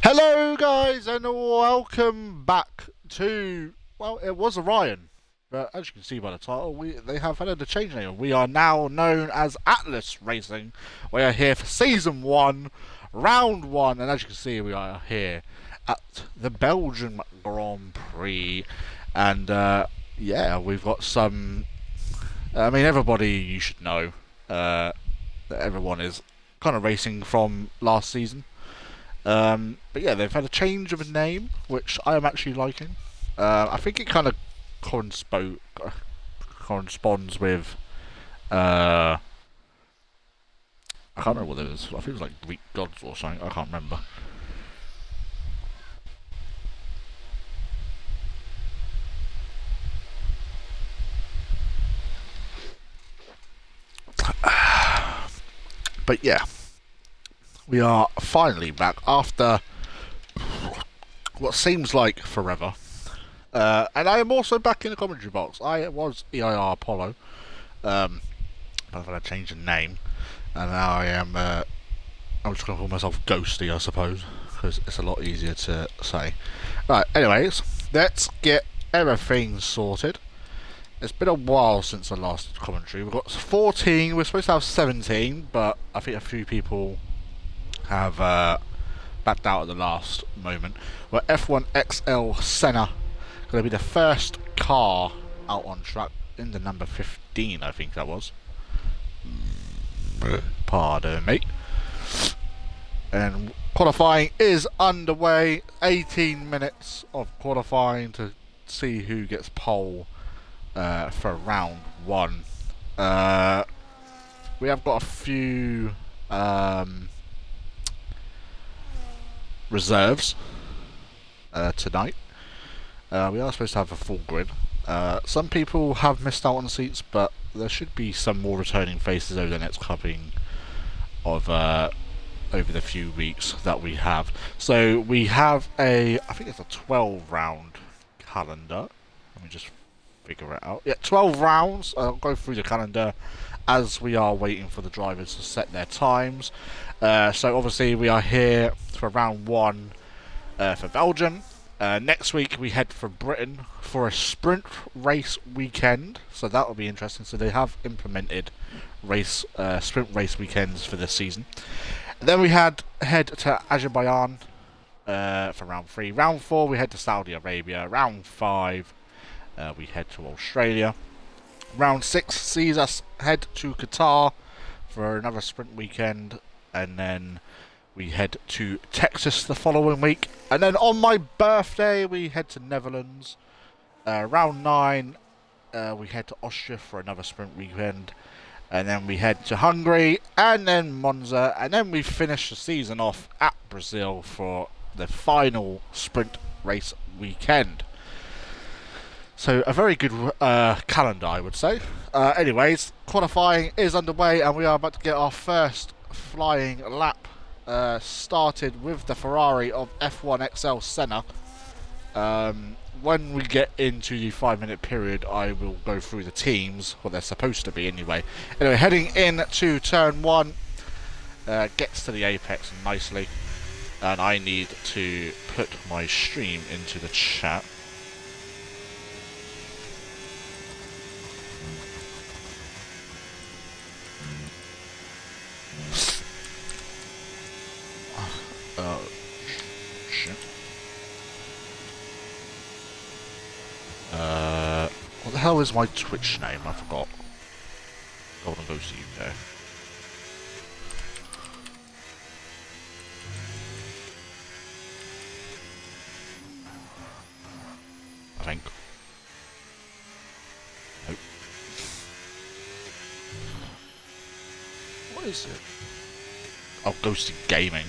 Hello guys and welcome back to, well, it was Orion, but as you can see by the title, they have had a change name. We are now known as Atlas Racing. We are here for Season 1, Round 1, and as you can see we are here at the Belgian Grand Prix, and yeah, we've got some, everybody you should know, that everyone is kind of racing from last season. But yeah, they've had a change of a name, which I am actually liking. I think it kind of corresponds with. I can't remember what it is. I think it was like Greek gods or something. I can't remember. But yeah, we are finally back after what seems like forever. And I am also back in the commentary box. I was EIR Apollo, but I've had to change the name, and now I am. I'm just going to call myself Ghosty, I suppose, because it's a lot easier to say. Right. Anyways, let's get everything sorted. It's been a while since the last commentary. We've got 14. We're supposed to have 17, but I think a few people have backed out at the last moment. Where F1 XL Senna going to be the first car out on track in the number 15, I think that was. Pardon me. And qualifying is underway. 18 minutes of qualifying to see who gets pole for round 1. We have got a few reserves tonight. We are supposed to have a full grid. Some people have missed out on seats, but there should be some more returning faces over the next couple of over the few weeks that we have. So we have I think it's a 12 round calendar. Let me just figure it out. Yeah, 12 rounds. I'll go through the calendar as we are waiting for the drivers to set their times. So obviously we are here for round 1 for Belgium. Next week we head for Britain for a sprint race weekend, so that will be interesting. So they have implemented sprint race weekends for this season. And then we head to Azerbaijan for round 3. Round 4 we head to Saudi Arabia. Round 5 we head to Australia. Round 6 sees us head to Qatar for another sprint weekend, and then we head to Texas the following week. And then on my birthday, we head to Netherlands. Round 9, we head to Austria for another sprint weekend. And then we head to Hungary, and then Monza. And then we finish the season off at Brazil for the final sprint race weekend. So a very good calendar, I would say. Anyways, qualifying is underway, and we are about to get our first flying lap started with the Ferrari of F1 XL Senna. When we get into the 5-minute period, I will go through the teams, what they're supposed to be anyway. Anyway, heading into turn 1, gets to the apex nicely, and I need to put my stream into the chat. Shit. What the hell is my Twitch name? I forgot. Golden Ghost UK. I think. Nope. What is it? Oh, Ghosty Gaming.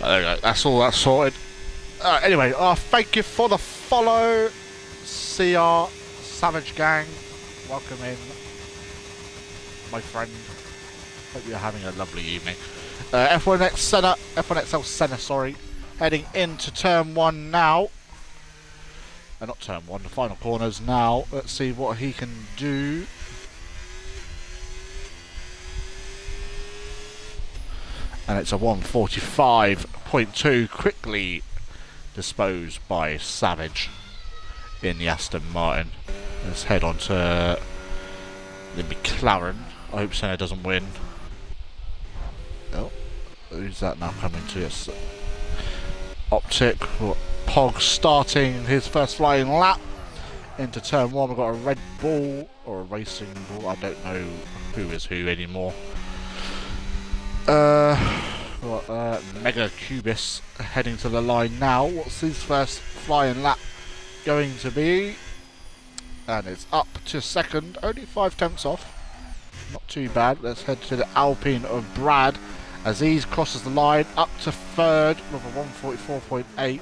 There we go. That's all that's sorted. Anyway, thank you for the follow. CR Savage Gang. Welcome in, my friend. Hope you're having a lovely evening. F1XL Senna, sorry. Heading into turn 1 now. Not turn 1, the final corners now. Let's see what he can do. And it's a 145.2, quickly disposed by Savage in the Aston Martin. Let's head on to the McLaren. I hope Senna doesn't win. Oh, who's that now coming to us? Optic, Pog starting his first flying lap into turn 1. We've got a Red Bull or a Racing Bull. I don't know who is who anymore. Mega Cubis heading to the line now. What's his first flying lap going to be? And it's up to second, only 5 tenths off. Not too bad. Let's head to the Alpine of Brad as he crosses the line up to third with a 144.8.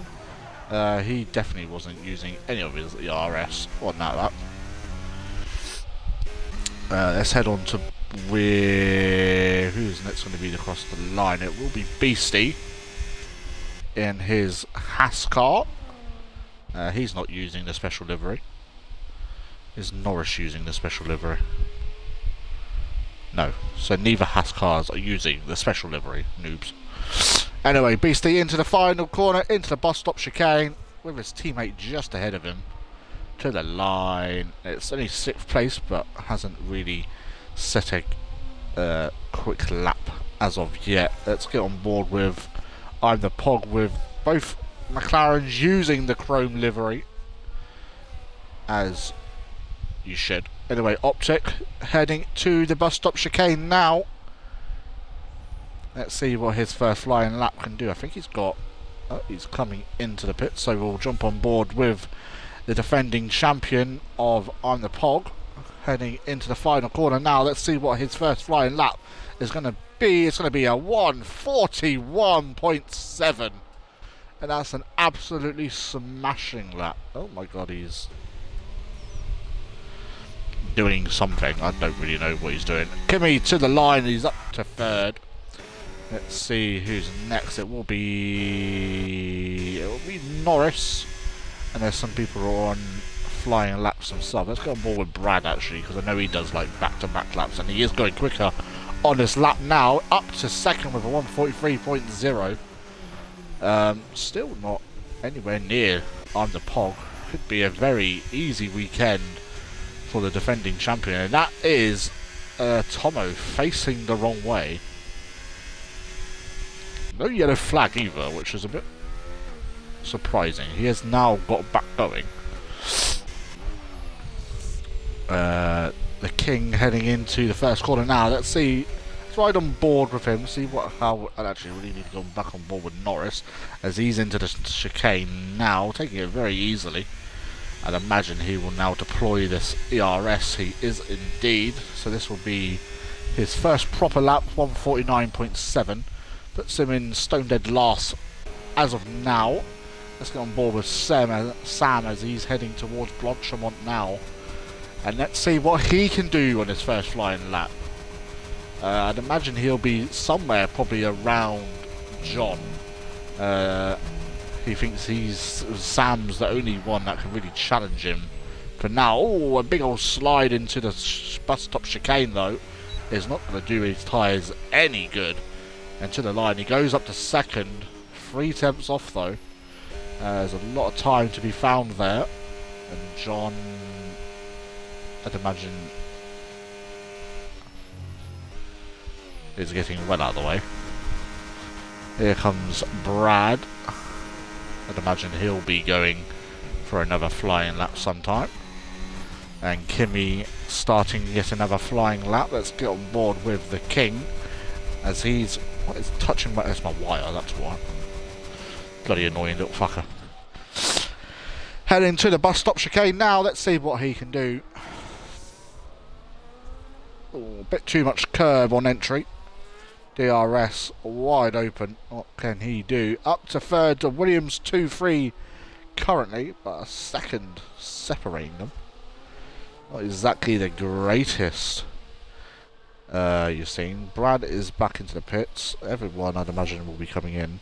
He definitely wasn't using any of his ERS on that lap. Let's head on to who's next going to be across the line. It will be Beastie in his Haas car. He's not using the special livery. Is Norris using the special livery? No, so neither Haas cars are using the special livery, noobs. Anyway, Beastie into the final corner, into the bus stop chicane, with his teammate just ahead of him. To the line. It's only 6th place, but hasn't really set a quick lap as of yet. Let's get on board with I'm the Pog, with both McLarens using the chrome livery, as you should. Anyway, Optic heading to the bus stop chicane now. Let's see what his first flying lap can do. I think he's got... he's coming into the pit, so we'll jump on board with the defending champion of I'm the Pog, heading into the final corner now. Let's see what his first flying lap is going to be. It's going to be a 141.7. And that's an absolutely smashing lap. Oh my god, he's doing something. I don't really know what he's doing. Kimi to the line, he's up to third. Let's see who's next. It will be Norris. And there's some people who are on flying laps themselves. Let's go on board with Brad actually, because I know he does like back-to-back laps, and he is going quicker on this lap now, up to second with a 143.0. Still not anywhere near I'm the Pog. Could be a very easy weekend for the defending champion, and that is Tomo facing the wrong way. No yellow flag either, which is a bit surprising. He has now got back going. The King heading into the first corner now. Let's see. Let's ride on board with him. See how. I actually really need to go back on board with Norris as he's into the chicane now, taking it very easily. I'd imagine he will now deploy this ERS. He is indeed. So this will be his first proper lap. 149.7. Puts him in stone dead last as of now. Let's get on board with Sam as he's heading towards Blanchemont now. And let's see what he can do on his first flying lap. I'd imagine he'll be somewhere probably around John. He thinks Sam's the only one that can really challenge him for now. Oh, a big old slide into the bus stop chicane though is not going to do his tyres any good. And to the line, he goes up to second. 3 tenths off though. There's a lot of time to be found there. And John, I'd imagine, is getting well out of the way. Here comes Brad. I'd imagine he'll be going for another flying lap sometime. And Kimi starting yet another flying lap. Let's get on board with the King as he's... What is touching my... That's my wire, that's why. Bloody annoying little fucker. Heading to the bus stop chicane now. Let's see what he can do. Oh, a bit too much curb on entry. DRS wide open. What can he do? Up to third to Williams 2-3 currently, but a second separating them. Not exactly the greatest you've seen. Brad is back into the pits. Everyone, I'd imagine, will be coming in.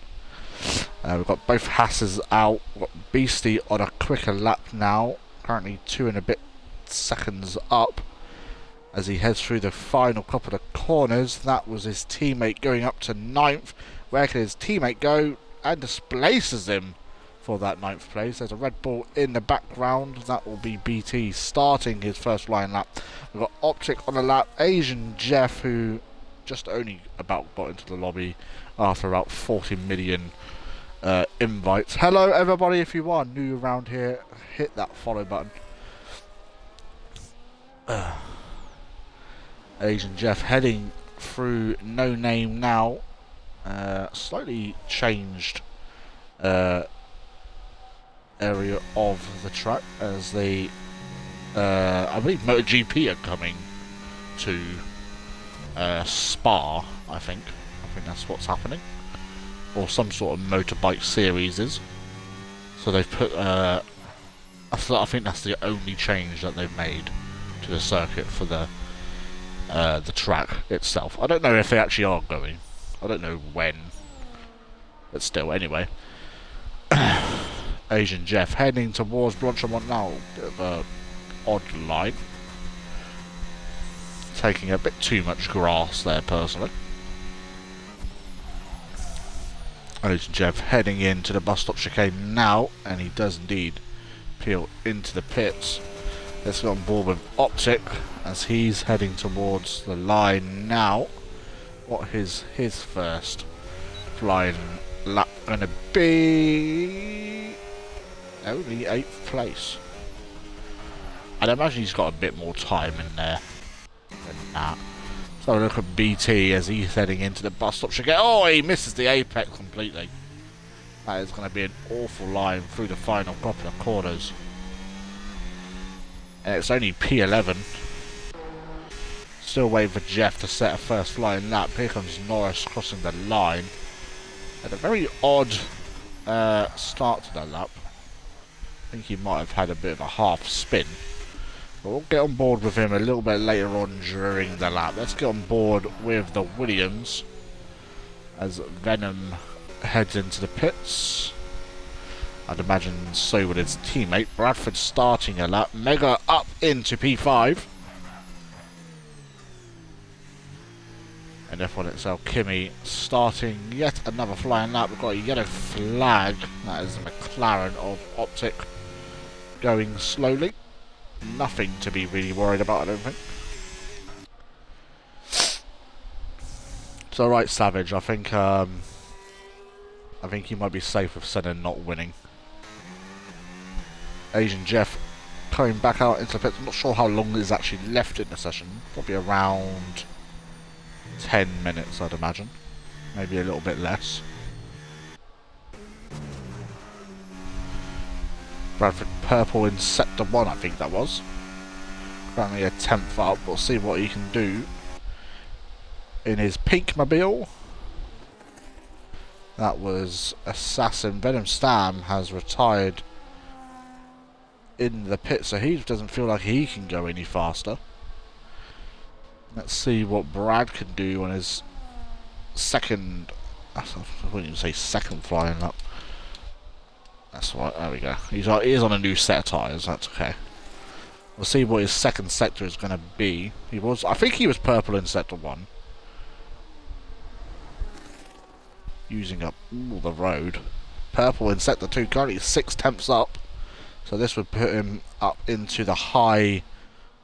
We've got both Hasses out. We've got Beastie on a quicker lap now. Currently 2 and a bit seconds up as he heads through the final couple of corners. That was his teammate going up to 9th. Where can his teammate go? And displaces him for that 9th place. There's a Red Bull in the background. That will be BT starting his first flying lap. We've got Optic on the lap. Asian Jeff, who just only about got into the lobby after about 40 million invites. Hello everybody, if you are new around here, hit that follow button. Asian Jeff heading through No Name now. Slightly changed area of the track as they I believe MotoGP are coming to Spa, I think that's what's happening, or some sort of motorbike series is. So they've put I think that's the only change that they've made to the circuit for the track itself. I don't know if they actually are going. I don't know when, but still, anyway. Asian Jeff heading towards Blanchamont now. Bit of a odd line, taking a bit too much grass there personally. Asian Jeff heading into the bus stop chicane now, and he does indeed peel into the pits. Let's go on board with Optic as he's heading towards the line now. What is his first flying lap going to be? Only 8th place. I'd imagine he's got a bit more time in there than that. So look at BT as he's heading into the bus stop chicane. Oh, he misses the apex completely. That is going to be an awful line through the final couple of corners. And it's only P11. Still waiting for Jeff to set a first flying lap. Here comes Norris crossing the line. At a very odd start to that lap. I think he might have had a bit of a half spin. But we'll get on board with him a little bit later on during the lap. Let's get on board with the Williams as Venom heads into the pits. I'd imagine so would his teammate. Bradford starting a lap. Mega up into P5. And F1 itself, Kimi starting yet another flying lap. We've got a yellow flag. That is a McLaren of Optic going slowly. Nothing to be really worried about, I don't think. It's alright, Savage. I think you might be safe with Senna not winning. Asian Jeff coming back out into the pits. I'm not sure how long is actually left in the session. Probably around 10 minutes, I'd imagine. Maybe a little bit less. Bradford purple in sector 1, I think that was. Currently a 10th up. We'll see what he can do in his pink mobile. That was Assassin. Venom Stam has retired in the pit, so he doesn't feel like he can go any faster. Let's see what Brad can do on his second, I wouldn't even say second flying lap. That's right, there we go. He is on a new set of tyres, that's okay. We'll see what his second sector is going to be. I think he was purple in sector 1. Using up all the road. Purple in sector 2, currently 6/10ths up. So this would put him up into the high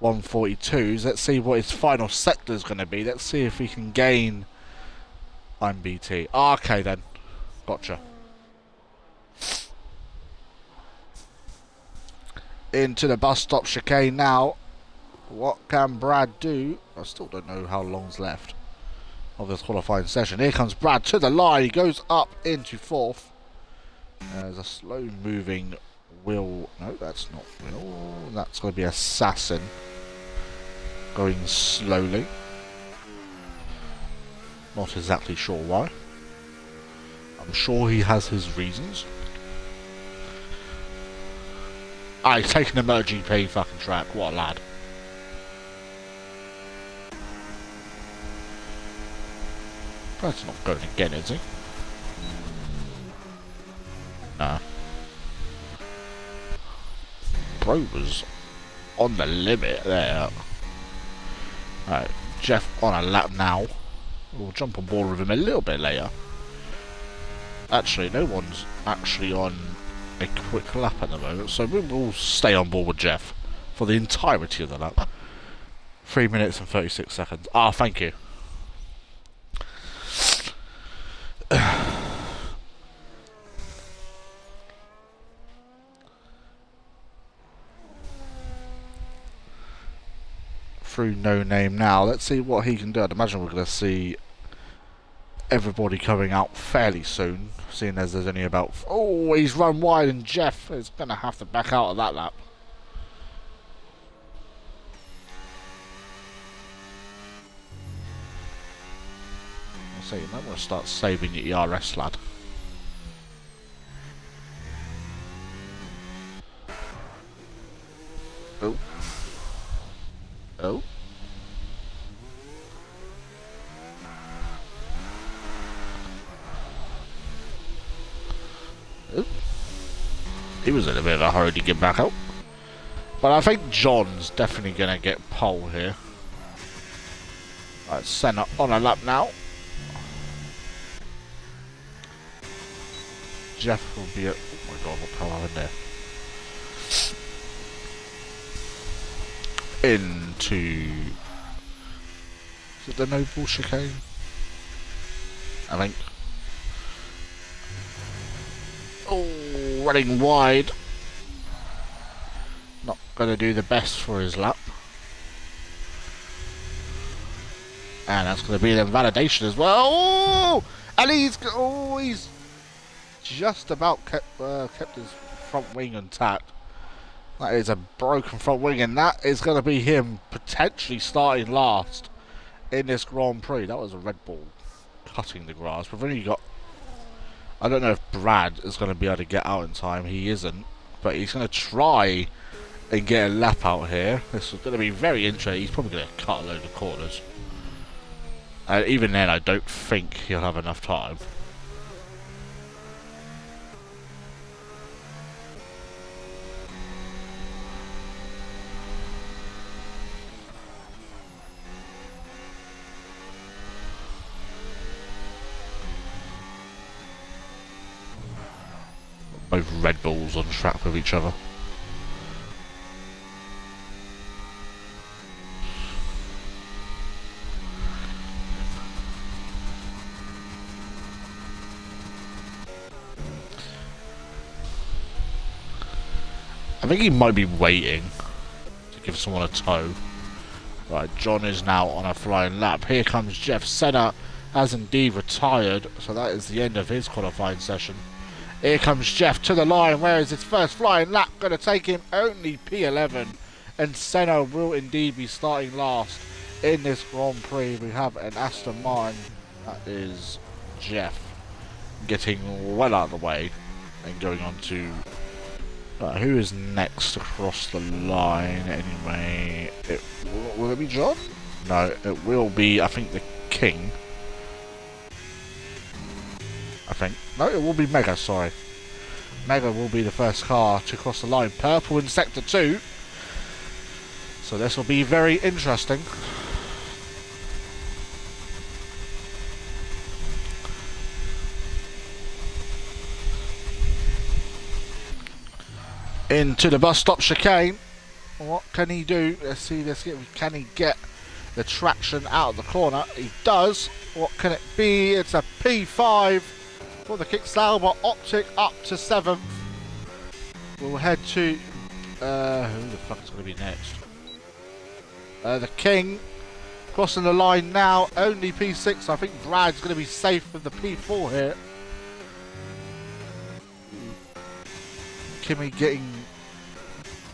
142s. Let's see what his final sector is going to be. Let's see if we can gain. I'm BT. Okay then. Gotcha. Into the bus stop chicane now. What can Brad do? I still don't know how long's left of this qualifying session. Here comes Brad to the line. He goes up into 4th. There's a slow moving Will. No, that's not Will. That's going to be Assassin. Going slowly. Not exactly sure why. I'm sure he has his reasons. Ah, he's taking a MotoGP fucking track. What a lad. Brad's not going again, is he? Nah. Bro was on the limit there. Alright, Jeff on a lap now. We'll jump on board with him a little bit later. Actually, no one's actually on a quick lap at the moment, so we will stay on board with Jeff for the entirety of the lap. 3 minutes and 36 seconds. Ah, thank you. Through No Name now. Let's see what he can do. I'd imagine we're going to see everybody coming out fairly soon, seeing as there's only about... Oh, he's run wide and Jeff is going to have to back out of that lap. I'll say, you might want to start saving your ERS, lad. Oh. Oh. Oh. He was in a bit of a hurry to get back out. But I think John's definitely going to get pole here. Right, Senna on a lap now. Jeff will be at... Oh my god, what the hell happened there? Into... Is it the Noble chicane? I think. Oh, running wide. Not going to do the best for his lap. And that's going to be the validation as well. Oh! And he's just about kept his front wing intact. That is a broken front wing, and that is going to be him potentially starting last in this Grand Prix. That was a Red Bull cutting the grass. We've only got... I don't know if Brad is going to be able to get out in time. He isn't. But he's going to try and get a lap out here. This is going to be very interesting. He's probably going to cut a load of corners. Even then, I don't think he'll have enough time. Both Red Bulls on track with each other. I think he might be waiting to give someone a tow. Right, John is now on a flying lap. Here comes Jeff. Senna has indeed retired, so that is the end of his qualifying session. Here comes Jeff to the line. Where is his first flying lap going to take him? Only P11. And Senna will indeed be starting last in this Grand Prix. We have an Aston Martin. That is Jeff getting well out of the way and going on to... who is next across the line anyway? Will it be John? No, it will be, I think, the King. I think. No, it will be Mega, sorry. Mega will be the first car to cross the line. Purple in Sector 2. So this will be very interesting. Into the bus stop chicane. What can he do? Let's see, can he get the traction out of the corner? He does. What can it be? It's a P5 for the Kicksauber Optic up to 7th. We'll head to... who the fuck is going to be next? The King. Crossing the line now. Only P6. I think Brad's going to be safe with the P4 here. Kimmy getting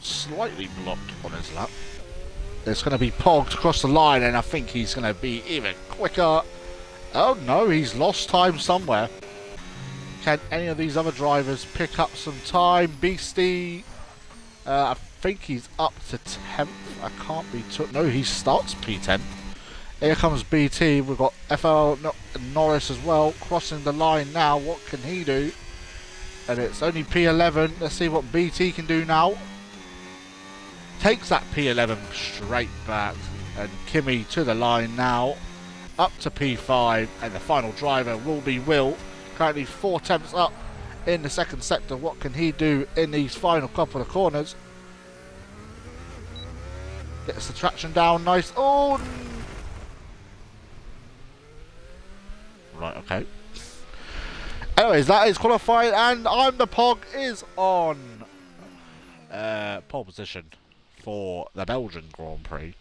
slightly blocked on his lap. It's going to be Pogged across the line, and I think he's going to be even quicker Oh no, he's lost time somewhere. Can any of these other drivers pick up some time? Beastie, I think he's up to 10th. I can't be took. No, he starts P10. Here comes BT. We've got FL Norris as well crossing the line now. What can he do? And it's only P11. Let's see what BT can do now. Takes that P11 straight back. And Kimmy to the line now. Up to P5. And the final driver will be Will. Currently 4 tenths up in the second sector. What can he do in these final couple of corners? Gets the traction down. Nice. Oh! Right, okay. Anyways, that is qualified, and I'm the Pog is on pole position for the Belgian Grand Prix.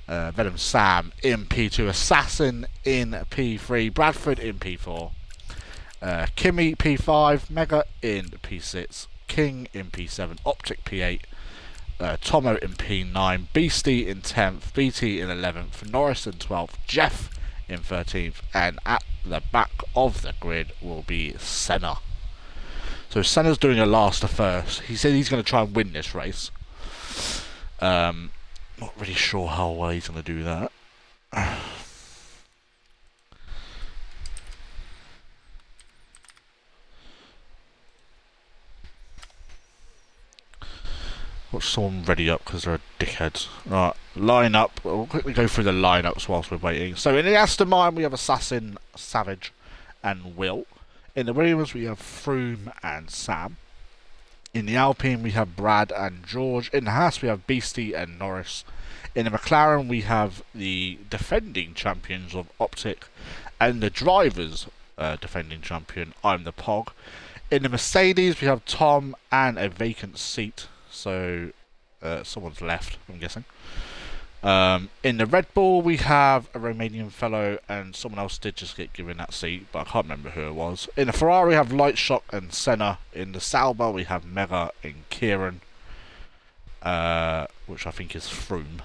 Venom Sam in P2, Assassin in P3, Bradford in P4, Kimmy P5, Mega in P6, King in P7, Optic P8, Tomo in P9, Beastie in 10th, BT in 11th, Norris in 12th, Jeff in 13th, and at the back of the grid will be Senna. So Senna's doing a last to first. He said he's going to try and win this race. Not really sure how well he's going to do that. Got someone ready up because they're a dickhead. Right, line up. We'll quickly go through the lineups whilst we're waiting. So in the Aston Martin we have Assassin, Savage, and Will. In the Williams we have Froome and Sam. In the Alpine we have Brad and George. In the Haas we have Beastie and Norris. In the McLaren we have the defending champions of Optic and the drivers defending champion, I'm the Pog. In the Mercedes we have Tom and a vacant seat. So someone's left, I'm guessing. In the Red Bull we have a Romanian fellow, and someone else did just get given that seat, but I can't remember who it was. In the Ferrari we have Lightshock and Senna. In the Sauber we have Mega and Kieran, which I think is Froome,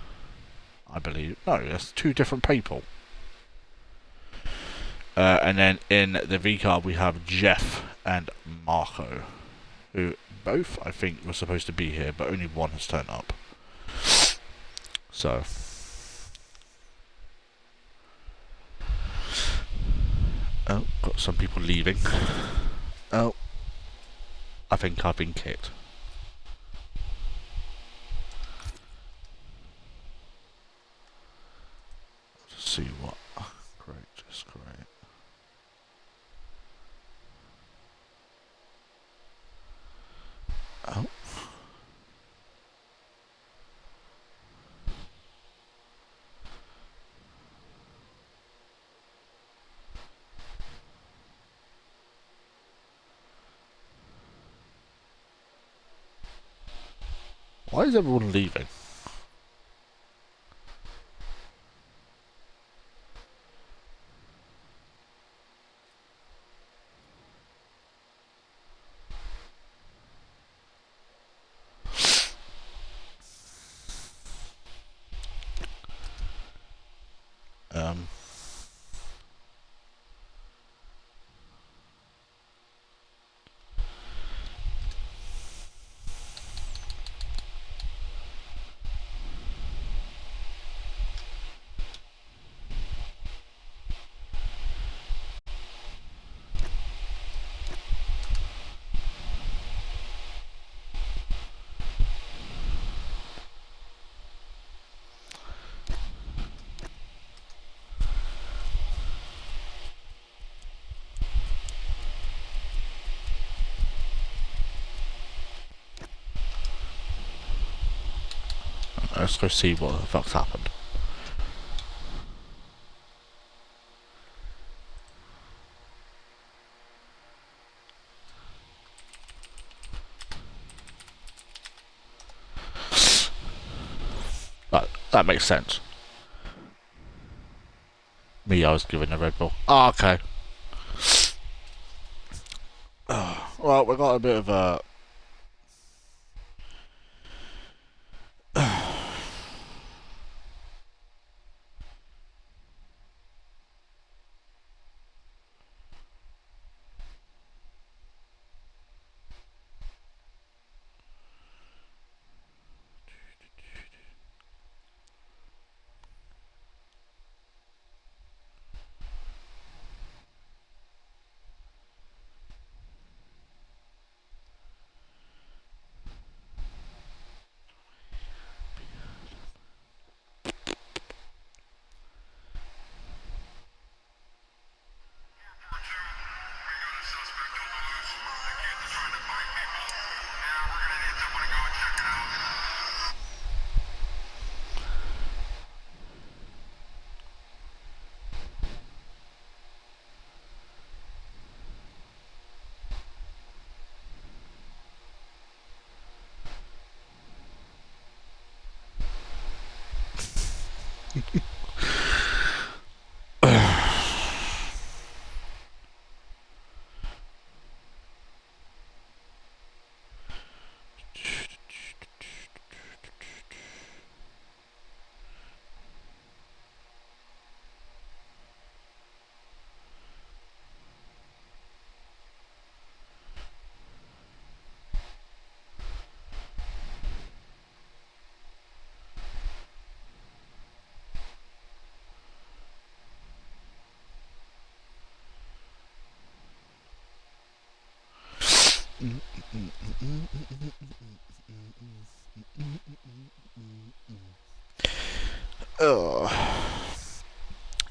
I believe. No, that's 2 different people. And then in the V car we have Jeff and Marco, who both, I think, were supposed to be here, but only one has turned up. So. Oh, got some people leaving. Oh. I think I've been kicked. Let's see what. Great, just great. Oh. Why is everyone leaving? Let's go see what the fuck's happened. That makes sense. Me, I was given a Red Bull. Oh, okay. Well, we got a bit of a...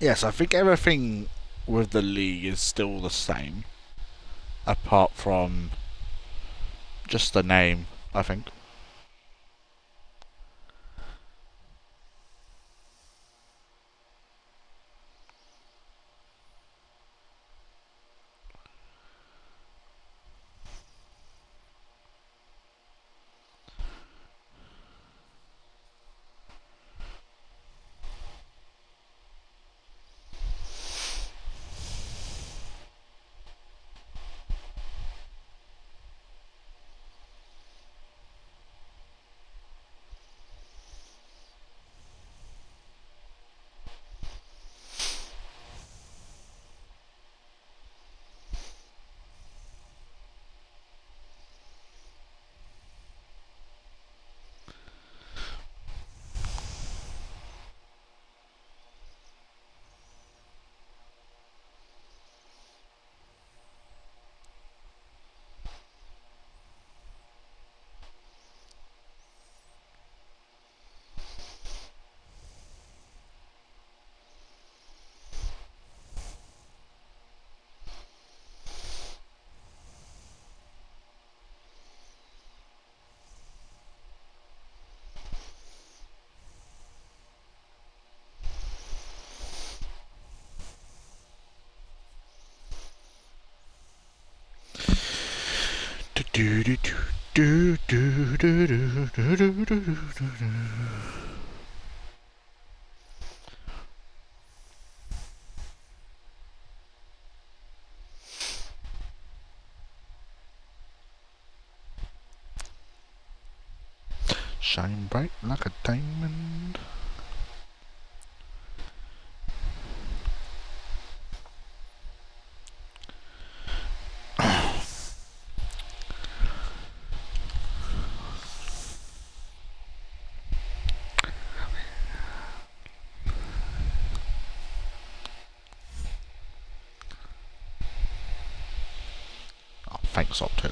Yes, I think everything with the league is still the same, apart from just the name, I think. Shine bright like a diamond. Oh, thanks, Optic.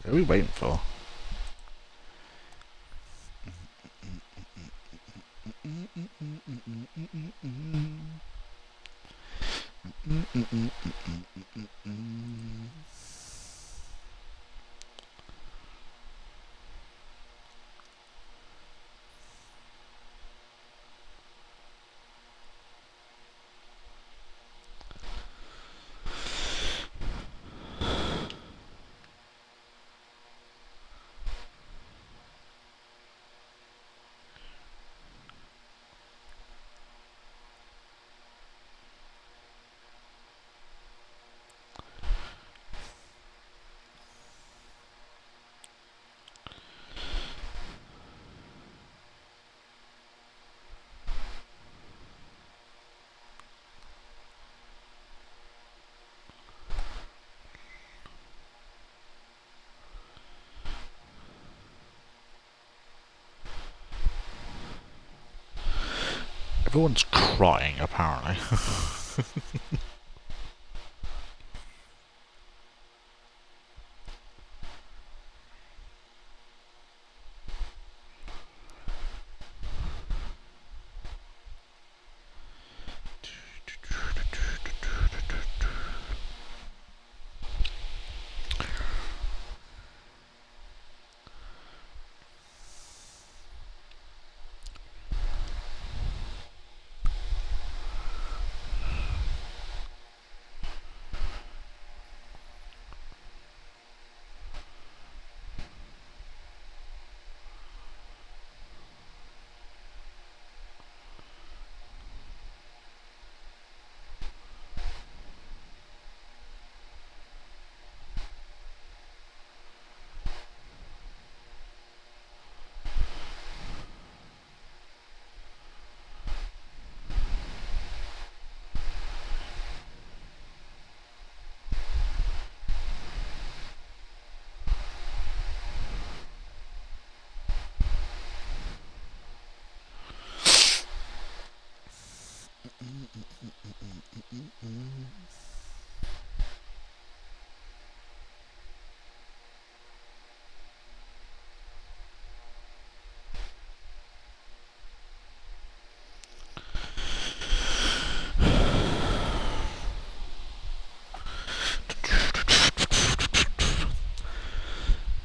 What are we waiting for? Everyone's crying, apparently.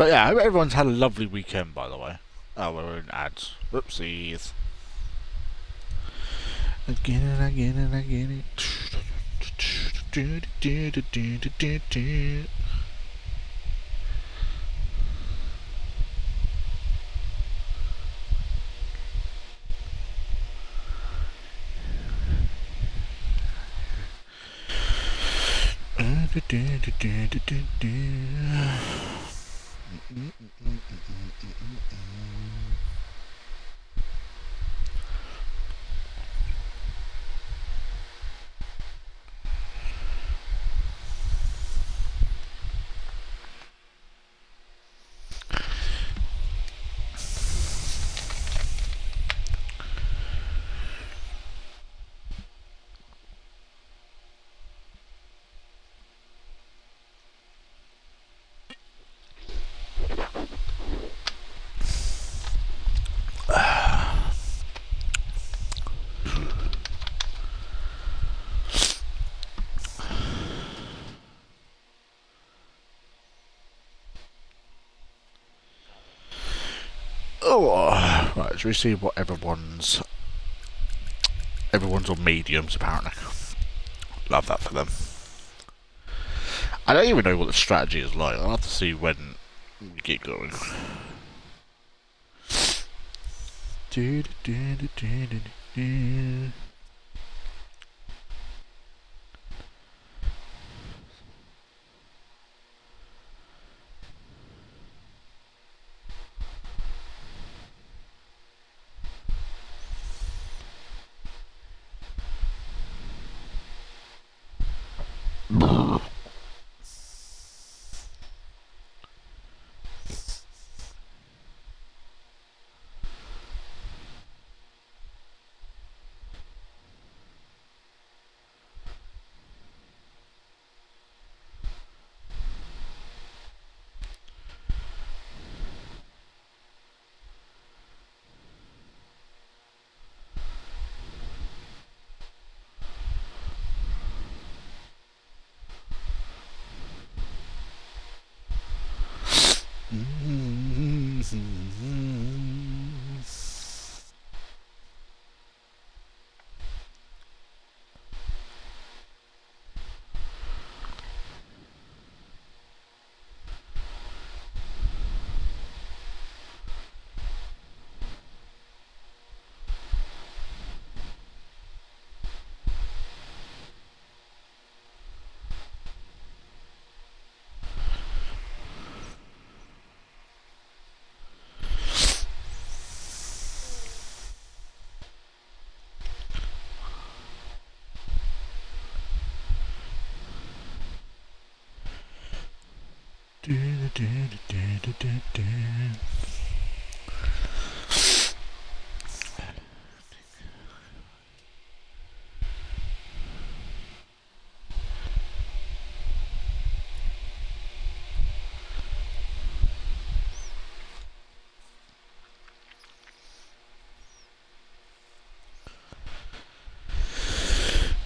But yeah, I hope everyone's had a lovely weekend, by the way. Oh, we're in ads. Whoopsies. Again and again and again. Oh, right. Should we see what everyone's on mediums apparently. Love that for them. I don't even know what the strategy is like. I'll have to see when we get going.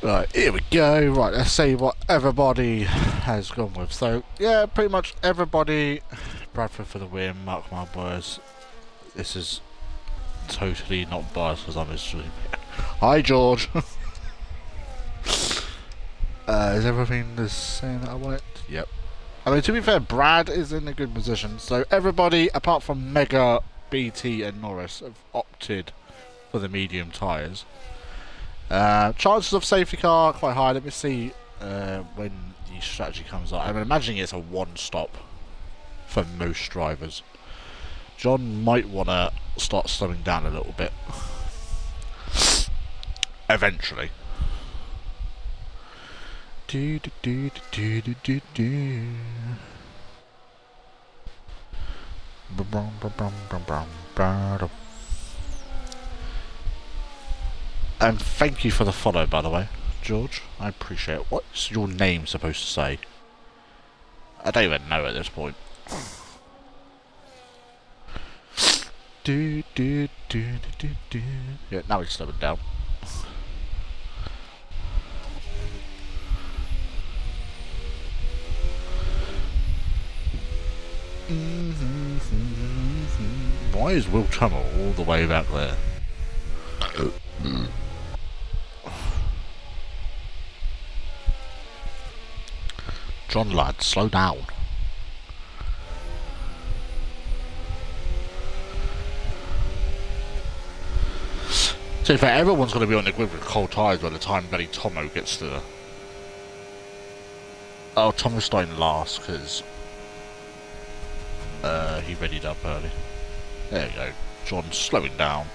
Right, here we go. Right, let's see what everybody has gone with. So, yeah, pretty much everybody. Bradford for the win, mark my words. This is totally not biased because I'm a streamer. Hi, George. Is everything the same that I want it? Yep. I mean, to be fair, Brad is in a good position. So, everybody, apart from Mega, BT, and Norris, have opted for the medium tyres. Chances of safety car quite high. Let me see when the strategy comes up. I'm imagining it's a one-stop for most drivers. John might want to start slowing down a little bit eventually. And thank you for the follow, by the way, George. I appreciate it. What's your name supposed to say? I don't even know at this point. Yeah, now he's slowing down. Why is Will Tummel all the way back there? John lad, slow down. To be fair, everyone's going to be on the grid with cold tyres by the time bloody Tomo gets to the... Oh, Tomo's starting last because he readied up early. There you go. John's slowing down.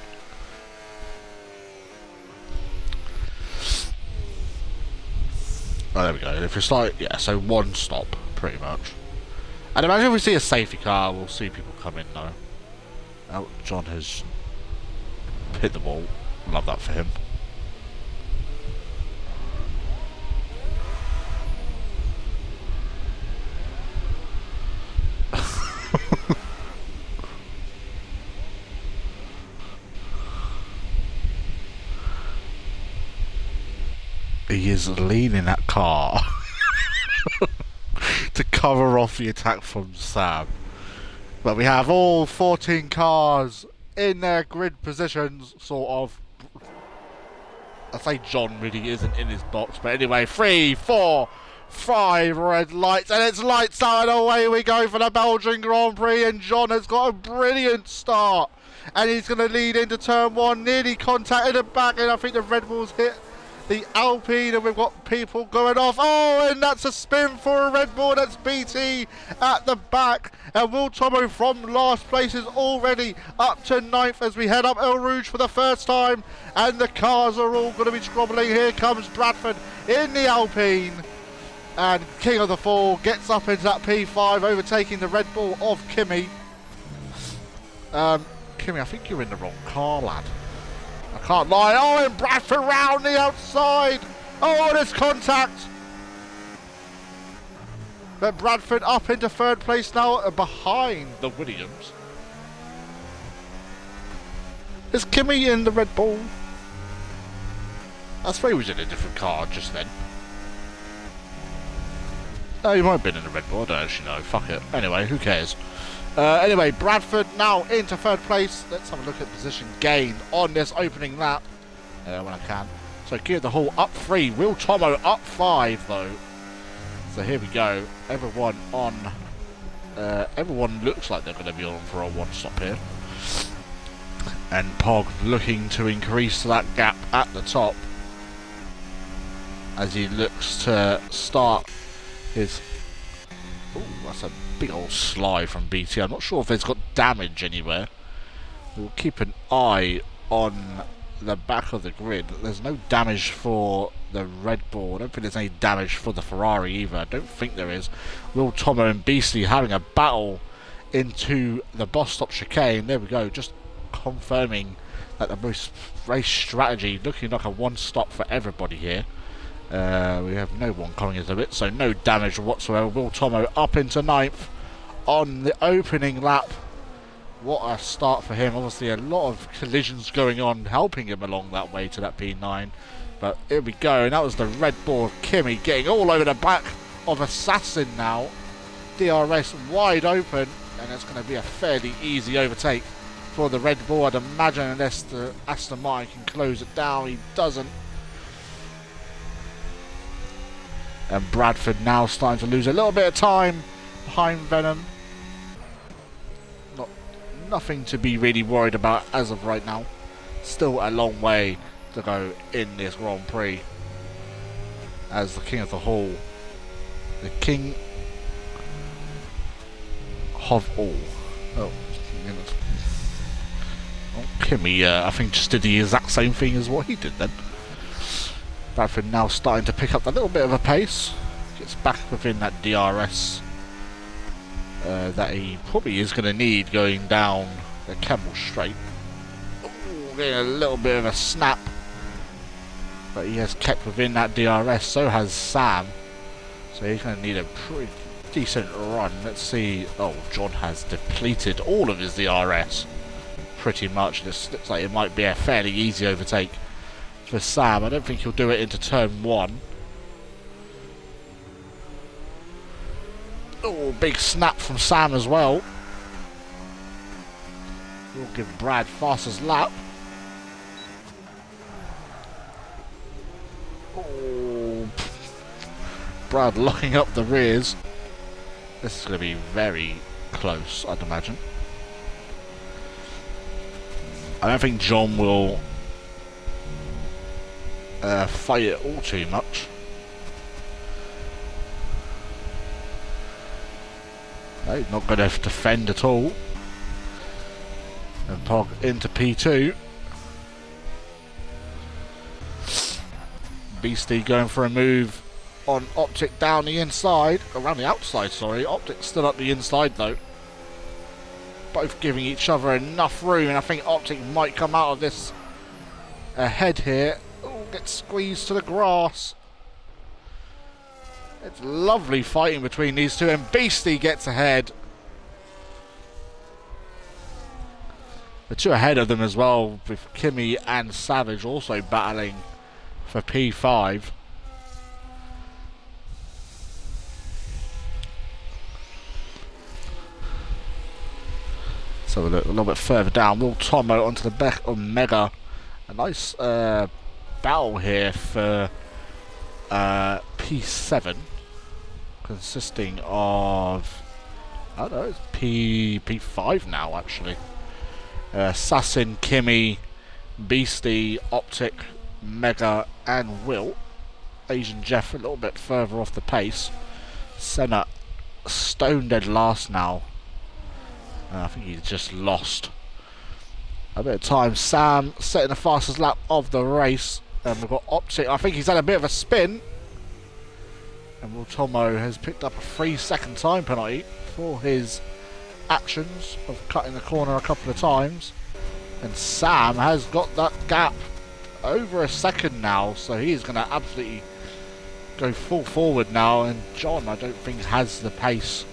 Oh, there we go. If it's like, yeah, so one stop, pretty much. And imagine if we see a safety car, we'll see people come in though. Oh, John has hit the wall. Love that for him. He is leaning that car to cover off the attack from Sam. But we have all 14 cars in their grid positions, sort of. I say John really isn't in his box, but anyway, 3, 4, 5 red lights, and it's lights out and away we go for the Belgian Grand Prix, and John has got a brilliant start. And he's going to lead into turn 1, nearly contacted the back, and I think the Red Bulls hit the Alpine, and we've got people going off. Oh, and that's a spin for a Red Bull. That's BT at the back. And Will Tomo from last place is already up to 9th as we head up El Rouge for the first time. And the cars are all going to be scrobbling. Here comes Bradford in the Alpine. And King of the Fall gets up into that P5, overtaking the Red Bull of Kimi. Kimi, I think you're in the wrong car, lad. I can't lie. Oh, and Bradford round the outside. Oh, there's contact. But Bradford up into 3rd place now, behind the Williams. Is Kimi in the Red Bull? I swear he was in a different car just then. No, he might have been in the Red Bull. I don't actually know. Fuck it. Anyway, who cares? Anyway, Bradford now into 3rd place. Let's have a look at position gained on this opening lap. When I can. So Gear the Hall up 3. Will Tomo up 5 though. So here we go. Everyone on. Everyone looks like they're going to be on for a 1 stop here. And Pog looking to increase that gap at the top as he looks to start his... Ooh, that's a big old slide from BT. I'm not sure if there's got damage anywhere. We'll keep an eye on the back of the grid. There's no damage for the Red Bull. I don't think there's any damage for the Ferrari either. I don't think there is. Will Tomo and Beastly having a battle into the boss stop chicane. There we go. Just confirming that the race strategy looking like a 1 stop for everybody here. We have no one coming into it, so no damage whatsoever. Will Tomo up into 9th on the opening lap. What a start for him. Obviously a lot of collisions going on, helping him along that way to that P9. But here we go, and that was the Red Bull of Kimi getting all over the back of Assassin now. DRS wide open, and it's going to be a fairly easy overtake for the Red Bull. I'd imagine unless the Aston Martin can close it down. He doesn't. And Bradford now starting to lose a little bit of time behind Venom. Nothing to be really worried about as of right now. Still a long way to go in this Grand Prix. As the King of the Hall, the King of all. Oh, Kimi, I think just did the exact same thing as what he did then. Bradford now starting to pick up a little bit of a pace. Gets back within that DRS that he probably is going to need going down the Camel Straight. Ooh, getting a little bit of a snap. But he has kept within that DRS, so has Sam. So he's going to need a pretty decent run. Let's see. Oh, John has depleted all of his DRS. Pretty much. This looks like it might be a fairly easy overtake for Sam. I don't think he'll do it into turn 1. Oh, big snap from Sam as well. We'll give Brad fastest lap. Oh, Brad locking up the rears. This is going to be very close, I'd imagine. I don't think John will fight it all too much. No, he's not going to defend at all. And Pog into P2. Beastie going for a move on Optic down the inside. Around the outside, sorry. Optic's still up the inside though. Both giving each other enough room, and I think Optic might come out of this ahead here. Oh, gets squeezed to the grass. It's lovely fighting between these two, and Beastie gets ahead. The two ahead of them as well, with Kimmy and Savage also battling for P5. So a little bit further down, Will Tomo onto the back of Mega. A nice battle here for P7, consisting of, I don't know, it's P5 now actually. Assassin, Kimmy, Beastie, Optic, Mega, and Will. Asian Jeff a little bit further off the pace. Senna stone dead last now. I think he's just lost a bit of time. Sam setting the fastest lap of the race. And we've got Optic. I think he's had a bit of a spin. And Will Tomo has picked up a 3-second time penalty for his actions of cutting the corner a couple of times. And Sam has got that gap over a second now. So he's going to absolutely go full forward now. And John, I don't think, has the pace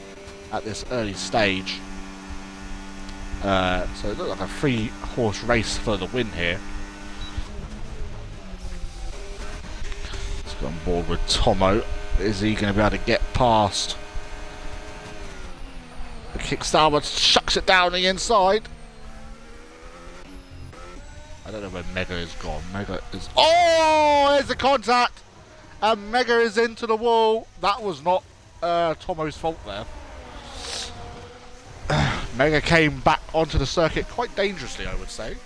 at this early stage. So it looks like a 3-horse race for the win here. Let's go on board with Tomo. Is he going to be able to get past? The kick starboard, shucks it down the inside. I don't know where Mega is gone. Mega is... Oh! There's the contact! And Mega is into the wall. That was not Tomo's fault there. Mega came back onto the circuit quite dangerously, I would say.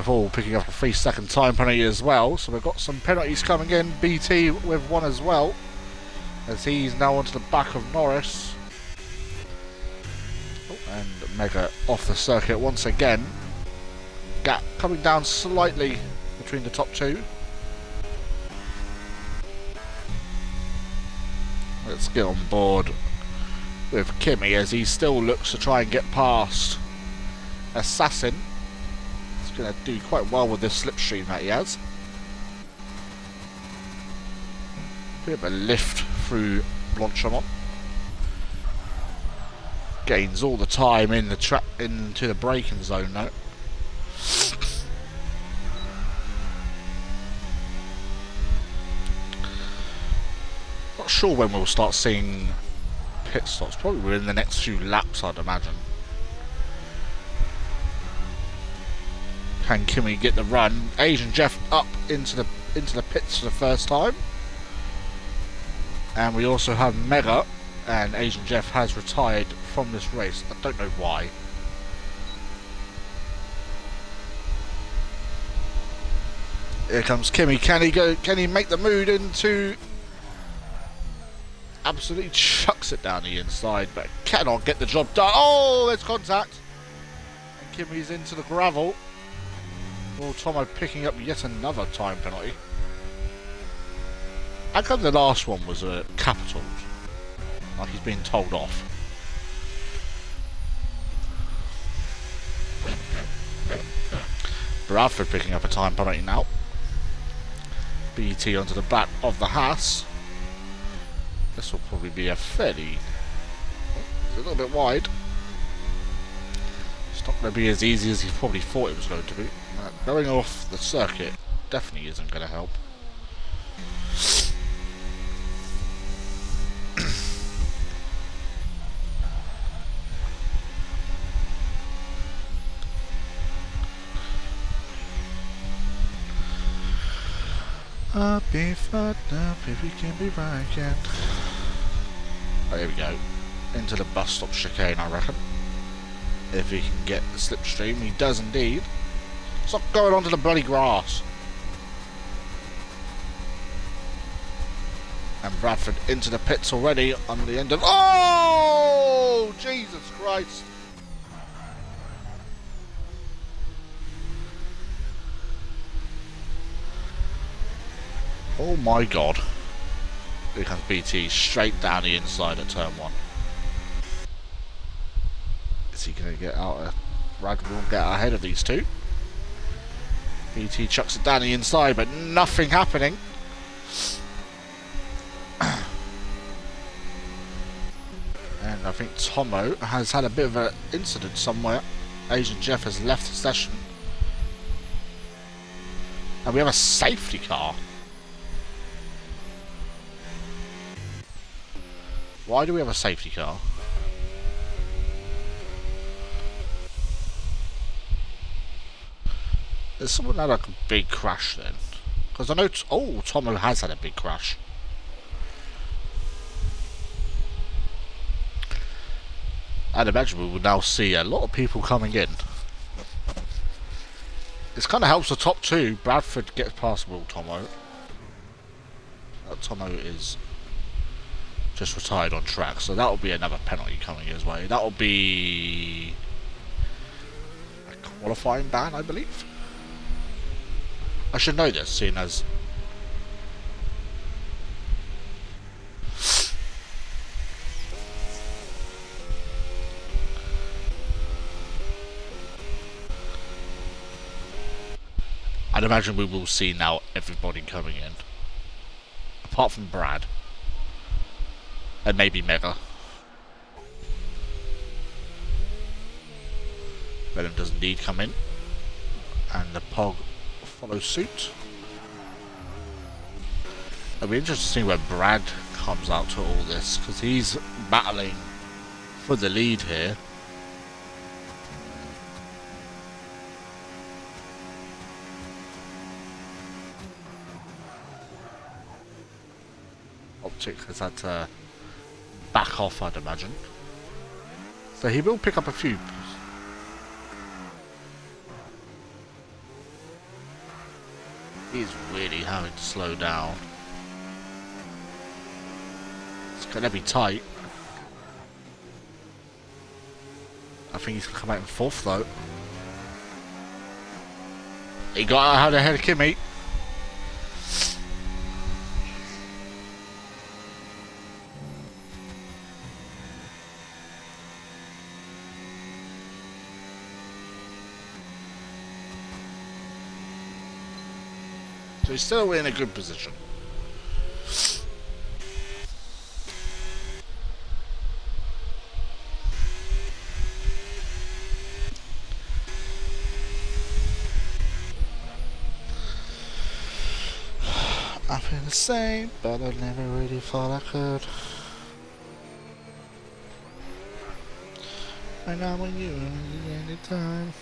Hall picking up a 3-second time penalty as well, so we've got some penalties coming in. BT with one as well, as he's now onto the back of Norris. Oh, and Mega off the circuit once again. Gap coming down slightly between the top two. Let's get on board with Kimmy as he still looks to try and get past Assassin. He's going to do quite well with this slipstream that he has. Bit of a lift through Blanchimont. Gains all the time in the track into the braking zone now. Not sure when we'll start seeing pit stops. Probably within the next few laps, I'd imagine. Can Kimmy get the run? Asian Jeff up into the pits for the first time. And we also have Mega, and Asian Jeff has retired from this race. I don't know why. Here comes Kimmy. Can he make the move into... Absolutely chucks it down the inside, but cannot get the job done. Oh, there's contact. And Kimmy's into the gravel. Will Tomo picking up yet another time penalty. How come the last one was capitals? Like he's being told off. Bradford picking up a time penalty now. BT onto the back of the Haas. This will probably be a fairly... It's a little bit wide. It's not going to be as easy as he probably thought it was going to be. Going off the circuit definitely isn't going to help. I'll be flat now if we can be right again. Oh, here we go. Into the bus stop chicane, I reckon. If he can get the slipstream, he does indeed. Stop going onto the bloody grass. And Bradford into the pits already on the end of... Oh! Jesus Christ. Oh my god. Here comes BT straight down the inside at turn 1. Is he going to get out? Bradford will get ahead of these two. BT chucks it down the inside, but nothing happening. And I think Tomo has had a bit of an incident somewhere. Asian Jeff has left the session. And we have a safety car. Why do we have a safety car? There's someone had like a big crash then. Because I know... Oh, Tomo has had a big crash. I'd imagine we will now see a lot of people coming in. This kind of helps the top two. Bradford gets past Will Tomo. Tomo is just retired on track, so that will be another penalty coming his way. That will be a qualifying ban, I believe. I should know this, seeing as I'd imagine we will see now everybody coming in. Apart from Brad. And maybe Mega. Venom does indeed come in. And the Pog follows suit. It'll be interesting to see where Brad comes out to all this, because he's battling for the lead here. Optic has had to back off, I'd imagine. So he will pick up a few. He's really having to slow down. It's going to be tight. I think he's going to come out in 4th though. He got out ahead of Kimmy. So he's still in a good position. I feel the same, but I never really thought I could. Right now when you anytime.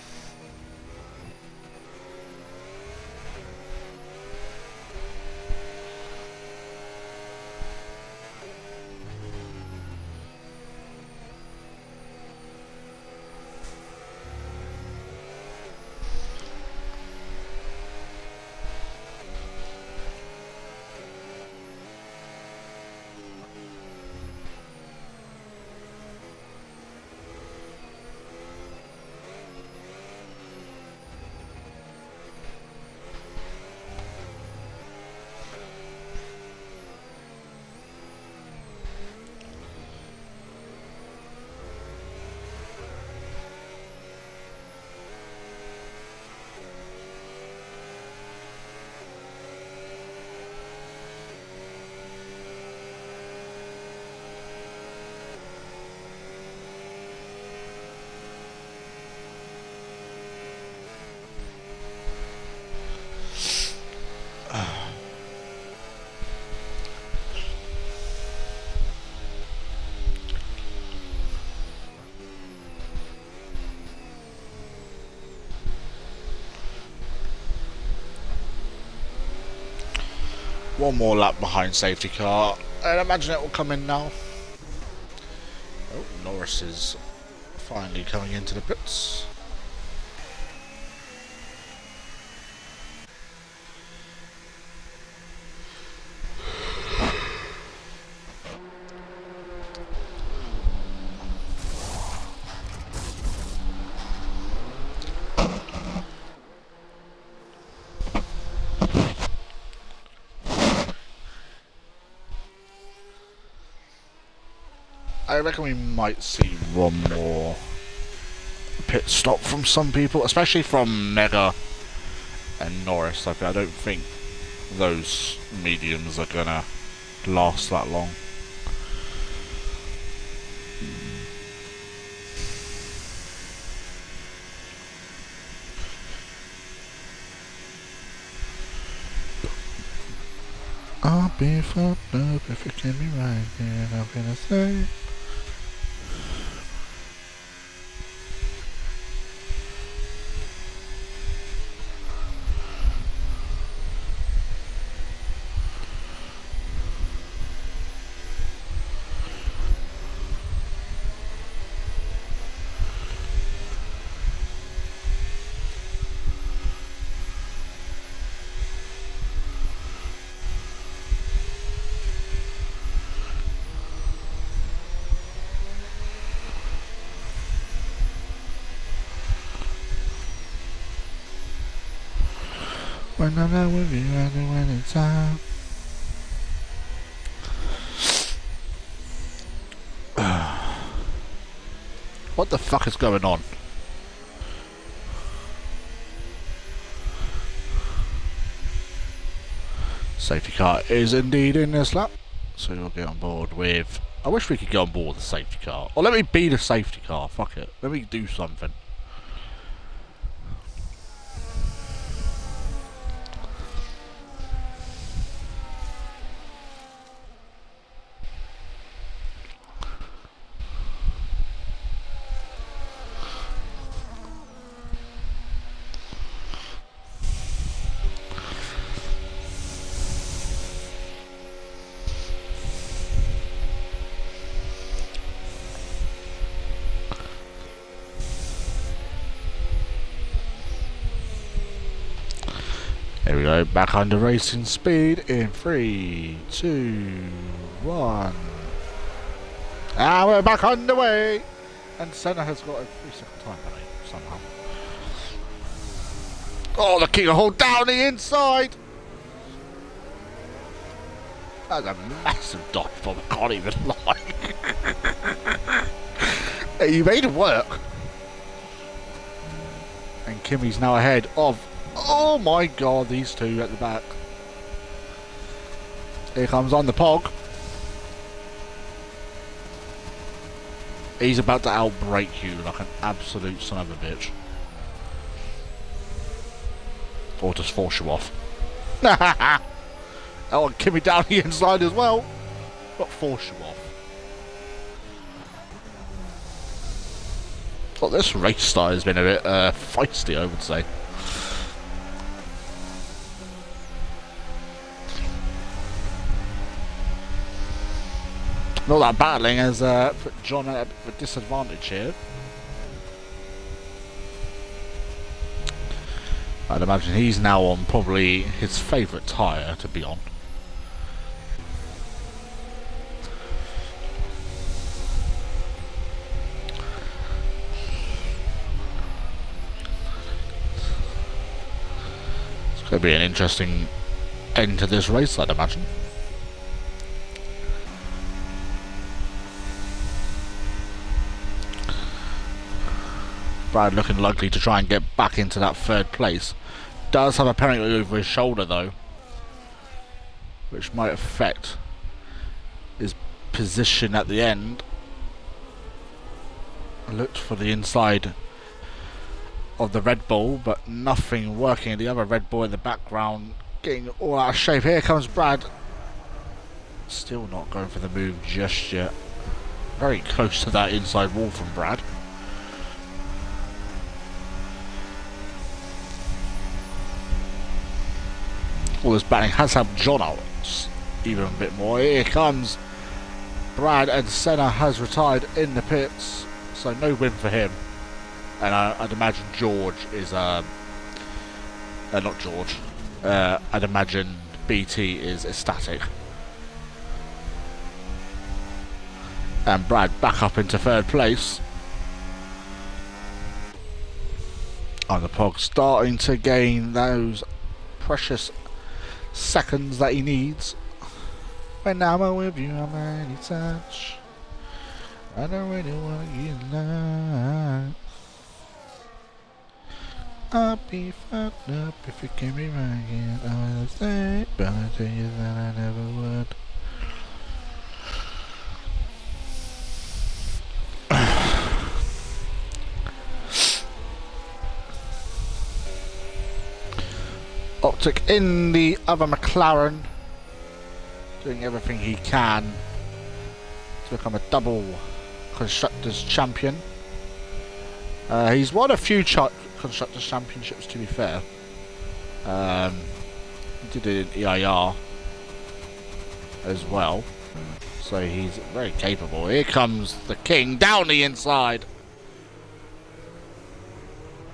One more lap behind safety car. And imagine it will come in now. Oh, Norris is finally coming into the pits. I reckon we might see one more pit stop from some people, especially from Mega and Norris. I don't think those mediums are gonna last that long. I'll be fucked up if you get me right here, I'm gonna say. When I'm not with you, I do anytime. What the fuck is going on? Safety car is indeed in this lap, so we'll get on board with... I wish we could go on board with the safety car. Or let me be the safety car, fuck it. Let me do something. There we go, back under racing speed in 3, 2, 1. And we're back underway! And Senna has got a 3-second time penalty, somehow. Oh, the king hold down the inside! That's a massive dodge bomb, I can't even lie. Hey, you made it work! And Kimmy's now ahead of... Oh my god, these two at the back. Here comes on the Pog. He's about to outbrake you like an absolute son of a bitch. Or just force you off. Oh, and Kimmy down the inside as well. Not force you off. Well, this race start has been a bit feisty, I would say. And all that battling has put John at a disadvantage here. I'd imagine he's now on probably his favourite tyre to be on. It's going to be an interesting end to this race, I'd imagine. Brad looking likely to try and get back into that third place. Does have a penalty over his shoulder though, which might affect his position at the end. I looked for the inside of the Red Bull, but nothing working. The other Red Bull in the background getting all out of shape. Here comes Brad. Still not going for the move just yet. Very close to that inside wall from Brad. All this batting has helped John out even a bit more. Here comes Brad, and Senna has retired in the pits, so no win for him. And I'd imagine George is not George. I'd imagine BT is ecstatic. And Brad back up into third place. And the Pog starting to gain those precious seconds that he needs. When I'm with you, I'm any touch. I don't really want to get alive. I'll be fucked up if you can be right again. I will say, but I tell you that I never would. Optic in the other McLaren, doing everything he can to become a double Constructors Champion. He's won a few Constructors Championships, to be fair. He did it in EIR as well, so he's very capable. Here comes the King down the inside.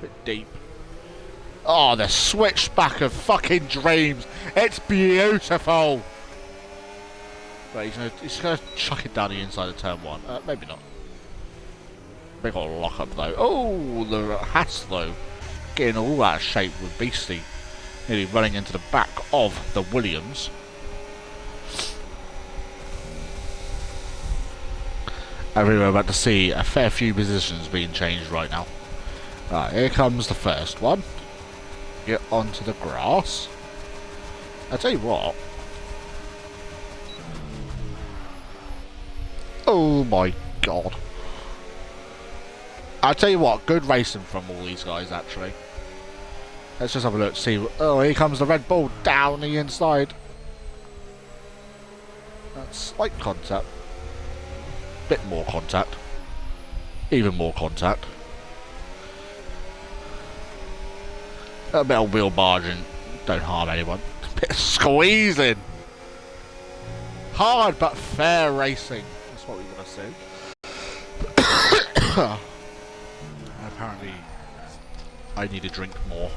Bit deep. Oh, the switchback of fucking dreams. It's beautiful. But he's gonna chuck it down the inside of turn one. Maybe not. Big old lock up though. Oh, the Haas though. Getting all out of shape with Beastie. Nearly running into the back of the Williams. I think we're about to see a fair few positions being changed right now. Right, here comes the first one. Get onto the grass. I tell you what. Oh my god. I tell you what, good racing from all these guys actually. Let's just have a look, see. Oh, here comes the Red Bull down the inside. That's slight contact. Bit more contact. Even more contact. A bit of wheel barging. Don't harm anyone. A bit of squeezing. Hard but fair racing. That's what we want to see. Apparently, I need to drink more.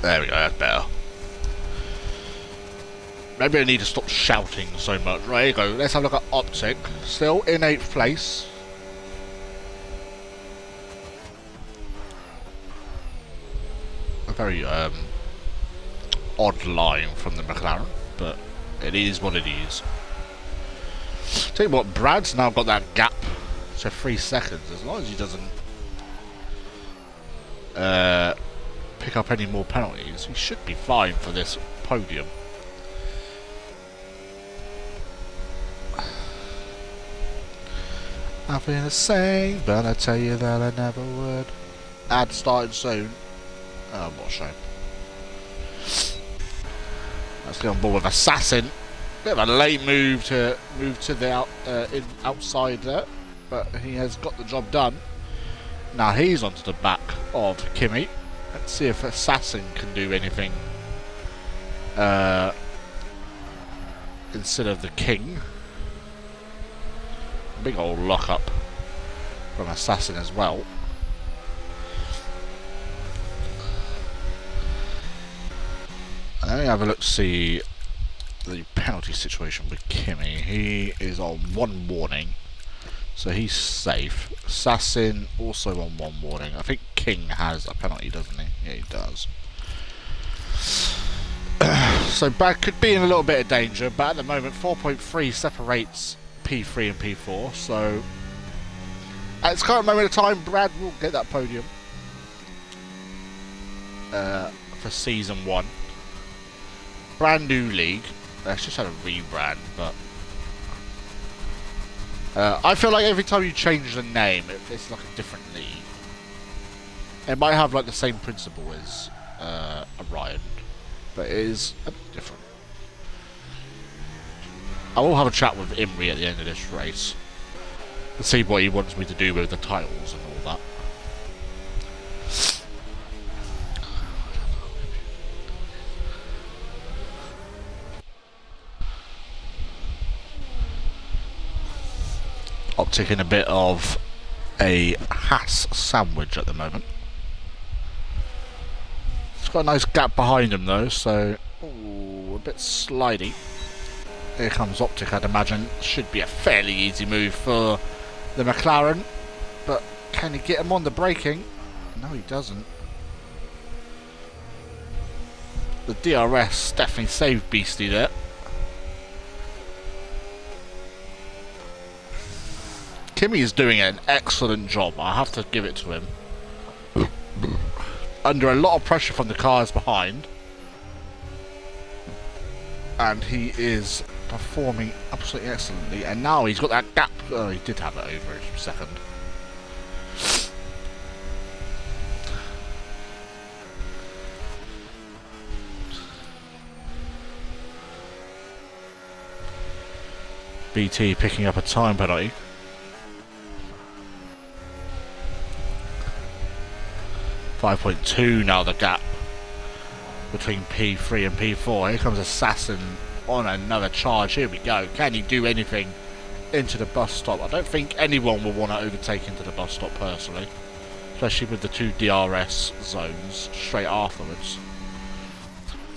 There we go, that's better. Maybe I need to stop shouting so much. Right, here you go. Let's have a look at Optic. Still in 8th place. A very odd line from the McLaren, but it is what it is. Tell you what, Brad's now got that gap to 3 seconds. As long as he doesn't pick up any more penalties, he should be fine for this podium. I feel the same, but I tell you that I never would. Ad starting soon. Oh, what a shame. Let's get on board with Assassin. Bit of a late move to the outside there, but he has got the job done. Now he's onto the back of Kimi. Let's see if Assassin can do anything instead of the King. Big old lock up from Assassin as well. And let me have a look to see the penalty situation with Kimi. He is on 1 warning, so he's safe. Assassin also on 1 warning. I think King has a penalty, doesn't he? Yeah, he does. So Brad could be in a little bit of danger, but at the moment 4.3 separates P3 and P4, so at this current moment of time Brad will get that podium for season 1. Brand new league. Let's just have a rebrand, but I feel like every time you change the name it's like a different league. It might have like the same principle as a Ryan, but it is a bit different. I will have a chat with Imri at the end of this race to see what he wants me to do with the titles and all that. Optic in a bit of a Haas sandwich at the moment. It's got a nice gap behind him though, so a bit slidey. Here comes Optic, I'd imagine. Should be a fairly easy move for the McLaren, but can he get him on the braking? No, he doesn't. The DRS definitely saved Beastie there. Kimi is doing an excellent job, I have to give it to him. Under a lot of pressure from the cars behind. And he is performing absolutely excellently. And now he's got that gap. Oh, he did have it over a second. BT picking up a time penalty. .2 now the gap between P3 and P4. Here comes Assassin on another charge. Here we go. Can he do anything into the bus stop? I don't think anyone will want to overtake into the bus stop personally, especially with the two DRS zones straight afterwards.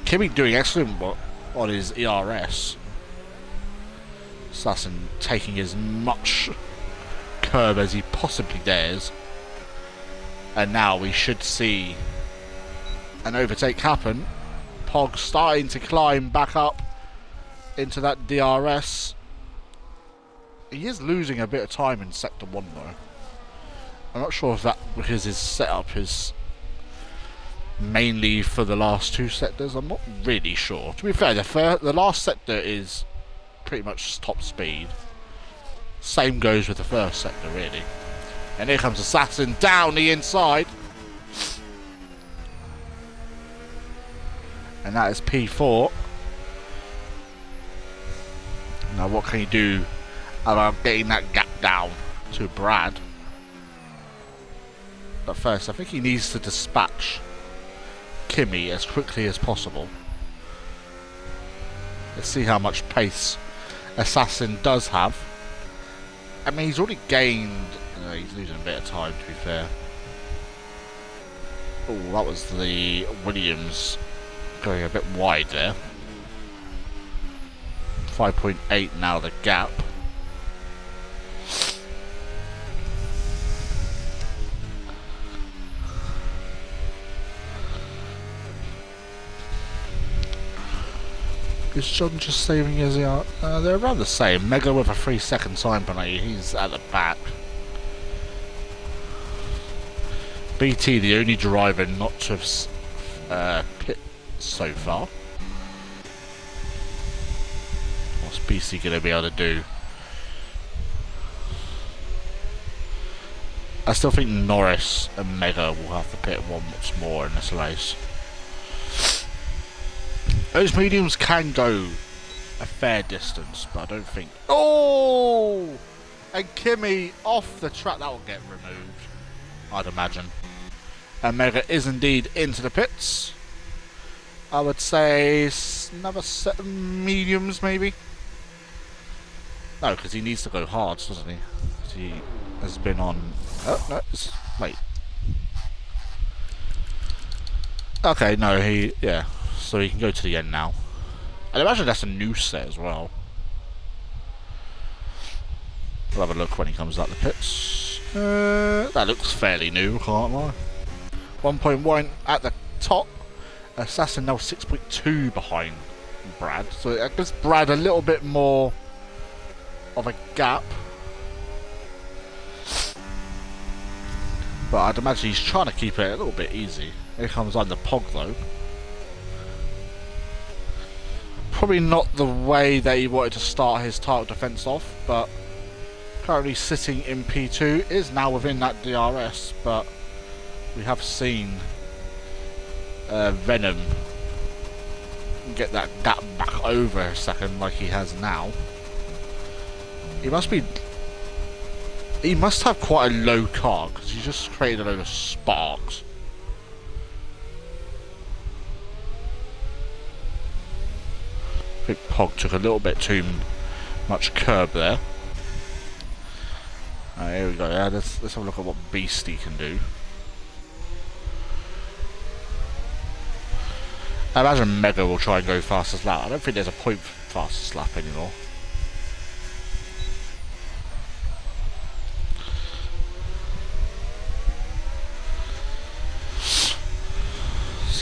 Kimi doing excellent on his ERS. Assassin taking as much curb as he possibly dares. And now we should see an overtake happen. Pog starting to climb back up into that DRS. He is losing a bit of time in Sector 1 though. I'm not sure if that because his setup is mainly for the last two sectors. I'm not really sure. To be fair, the last sector is pretty much top speed. Same goes with the first sector really. And here comes Assassin down the inside. And that is P4. Now what can he do about getting that gap down to Brad? But first, I think he needs to dispatch Kimi as quickly as possible. Let's see how much pace Assassin does have. I mean, he's already gained... he's losing a bit of time, to be fair. Oh, that was the Williams going a bit wide there. 5.8 now the gap. Is John just saving his yard? They're around the same. Mega with a 3-second time penalty. He's at the back. BT, the only driver not to have pit so far. What's BC going to be able to do? I still think Norris and Mega will have to pit once more in this race. Those mediums can go a fair distance, but I don't think... Oh! And Kimi off the track. That will get removed, I'd imagine. And Mega is indeed into the pits. I would say another set of mediums, maybe. No, because he needs to go hard, doesn't he? He has been on... Oh, no, wait. Okay, no, yeah. So he can go to the end now. I'd imagine that's a new set as well. We'll have a look when he comes out the pits. That looks fairly new, can't lie. 1.1 at the top. Assassin now 6.2 behind Brad. So it gives Brad a little bit more of a gap. But I'd imagine he's trying to keep it a little bit easy. Here comes on the Pog though. Probably not the way that he wanted to start his title defense off, but currently sitting in P2, is now within that DRS, but we have seen Venom get that gap back over a second like he has now. He must have quite a low car because he just created a load of sparks. I think Pog took a little bit too much curb there. Here we go. Yeah, let's have a look at what Beastie can do. I imagine Mega will try and go fastest lap. I don't think there's a point for fastest lap anymore.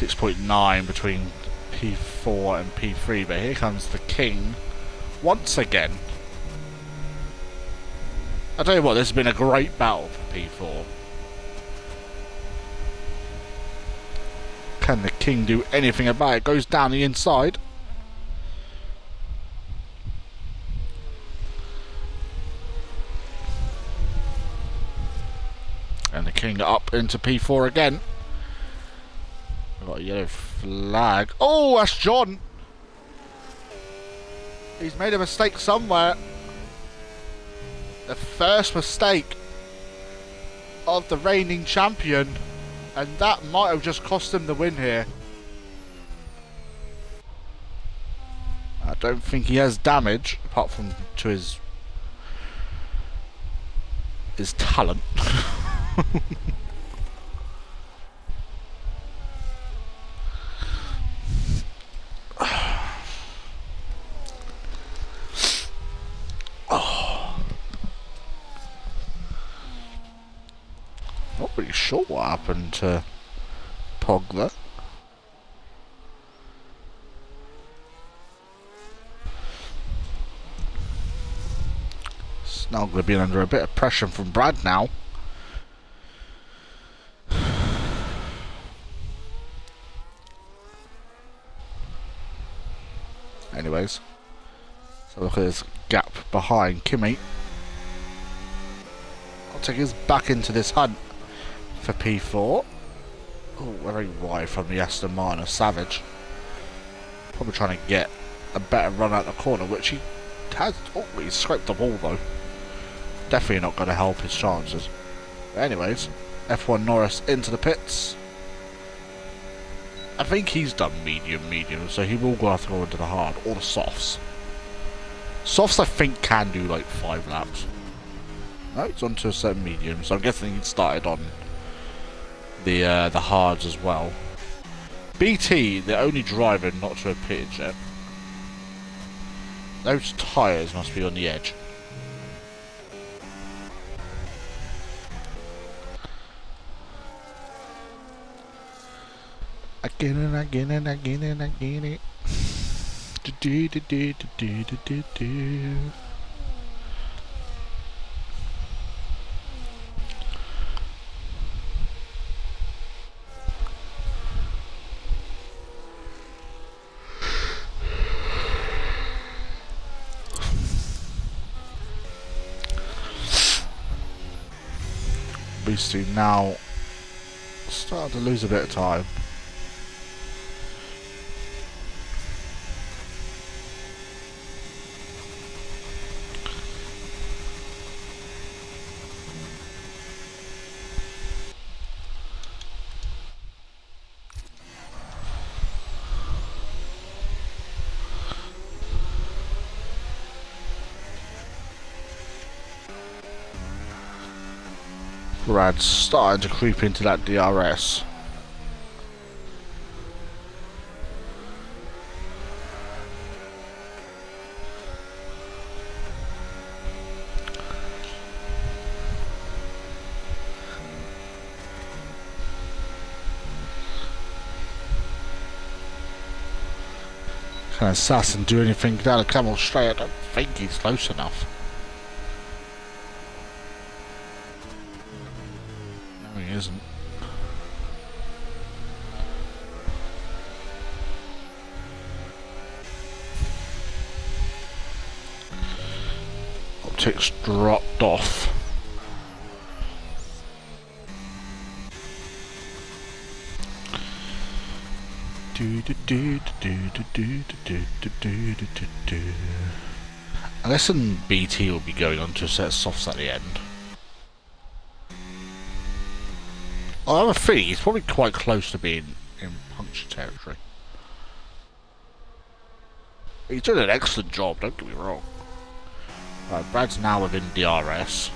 .9 between P4 and P3, but here comes the King once again. I tell you what, this has been a great battle for P4. Can the King do anything about it? Goes down the inside. And the King up into P4 again. We've got a yellow flag. Oh, that's John. He's made a mistake somewhere. The first mistake of the reigning champion. And that might have just cost him the win here. I don't think he has damage, apart from to his talent. Not really sure what happened to Pog there. It's now going to be under a bit of pressure from Brad now. Anyways, so look at this gap behind Kimmy. I'll take us back into this hunt for P4. Oh, very wide from the Aston Martin Savage. Probably trying to get a better run out the corner, which he has. Oh, he's scraped the ball though. Definitely not going to help his chances. But anyways, F1 Norris into the pits. I think he's done medium, so he will have to go into the hard or the softs. Softs I think can do like 5 laps. No, it's onto a certain medium, so I'm guessing he started on the hards as well. BT, the only driver not to have pitted yet. Those tyres must be on the edge. I get it, I get it, I get it, I get it. Do do do do do do do do. Beastie now starting to lose a bit of time. Brad's starting to creep into that DRS. Can Assassin do anything down the Camel straight? I don't think he's close enough. No, he isn't. Optics dropped off. Unless in BT will be going on to a set of softs at the end. I have a feeling he's probably quite close to being in puncture territory. He's doing an excellent job, don't get me wrong. Brad's now within DRS.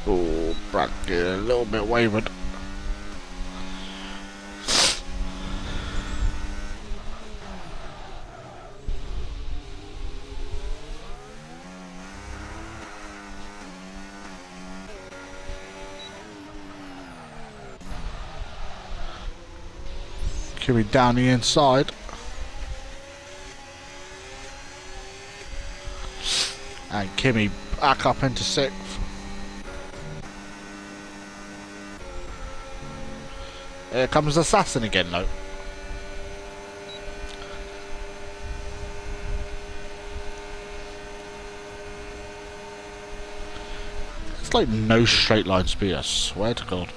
Oh, Brad getting a little bit wayward. Kimi down the inside. And Kimi back up into 6th. Here comes Assassin again though. It's like no straight line speed, I swear to God.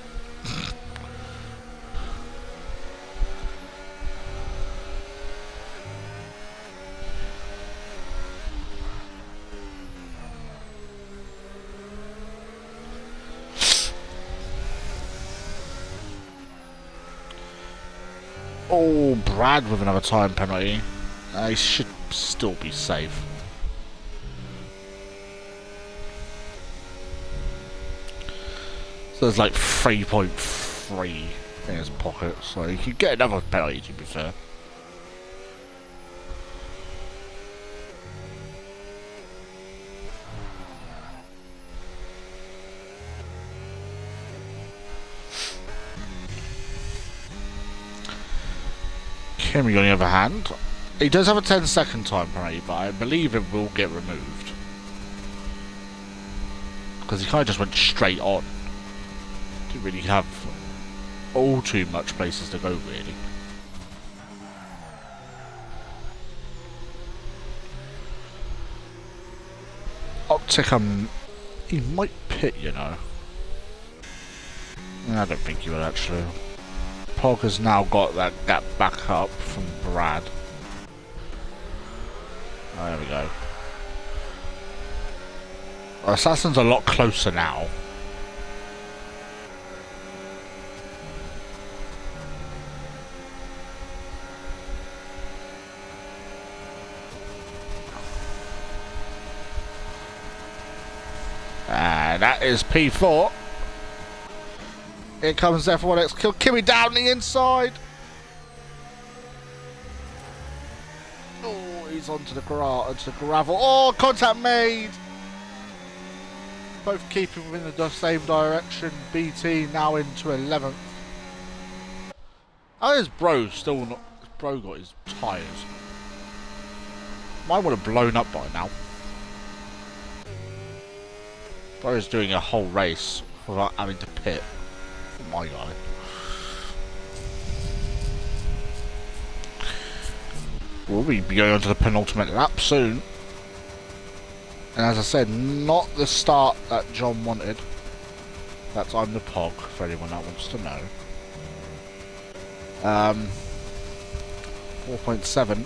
Oh, Brad with another time penalty. He should still be safe. So there's like 3.3 in his pocket, so he could get another penalty to be fair. Kimi on the other hand, he does have a 10-second time penalty, but I believe it will get removed. Because he kind of just went straight on. Didn't really have all too much places to go, really. Optic, he might pit, you know. I don't think he will actually. Pog has now got that gap back up from Brad. Oh, there we go. Assassin's a lot closer now. And that is P4. Here comes F1X kill. Kimi down the inside. Oh, he's onto the gravel. Oh, contact made. Both keeping within the same direction. BT now into 11th. How is Bro still not? Bro got his tyres. Mine would have blown up by now. Bro's doing a whole race without having to pit. Oh my God. We'll be going on to the penultimate lap soon. And as I said, not the start that John wanted. That's I'm the Pog, for anyone that wants to know. 4.7.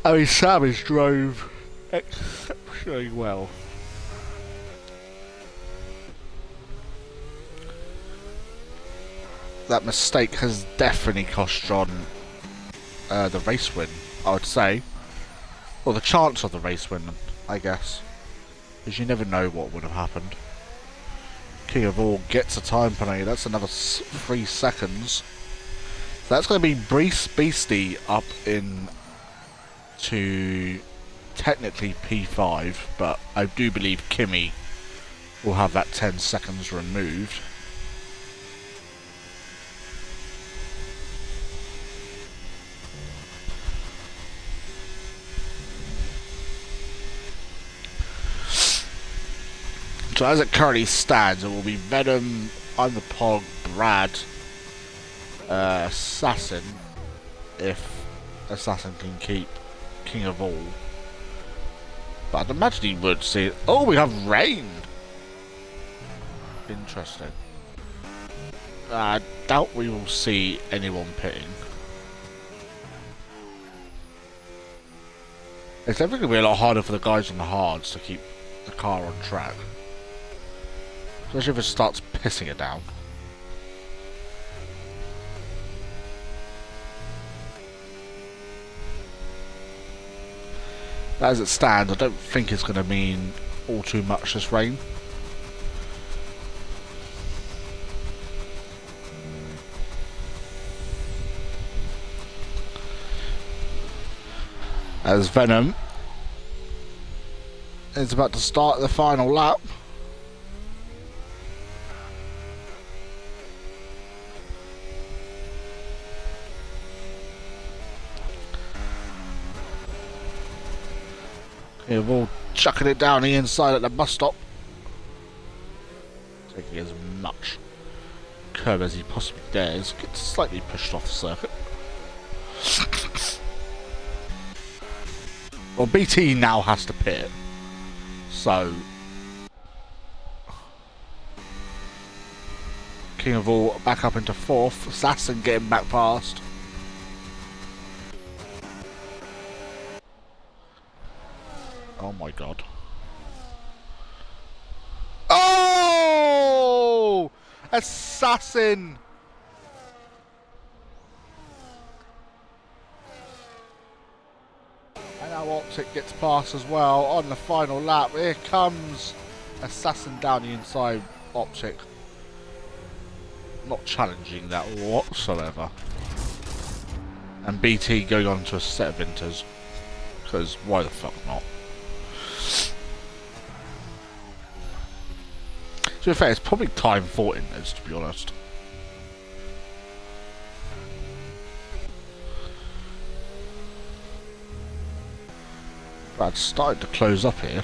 I mean, Savage drove exceptionally well. That mistake has definitely cost John the race win, I would say. Or the chance of the race win, I guess. Because you never know what would have happened. King of All gets a time penalty. That's another 3 seconds. So that's going to be Beastie up in to technically P5, but I do believe Kimi will have that 10 seconds removed. So as it currently stands, it will be Venom, I'm the Pog, Brad, Assassin, if Assassin can keep King of All. But I'd imagine he would see it. Oh, we have Rain! Interesting. I doubt we will see anyone pitting. It's definitely going to be a lot harder for the guys on the hards to keep the car on track. Especially if it starts pissing it down. As it stands, I don't think it's going to mean all too much this rain. As Venom is about to start the final lap. Okay, we're all chucking it down the inside at the bus stop. Taking as much curb as he possibly dares. Gets slightly pushed off the circuit. Well, BT now has to pit. So King of All back up into fourth. Assassin getting back past. Oh my god. Oh! Assassin! And now Optic gets past as well on the final lap. Here comes Assassin down the inside. Optic not challenging that whatsoever. And BT going on to a set of inters. Because why the fuck not? To be fair, it's probably time for inters, to be honest. Brad's starting to close up here.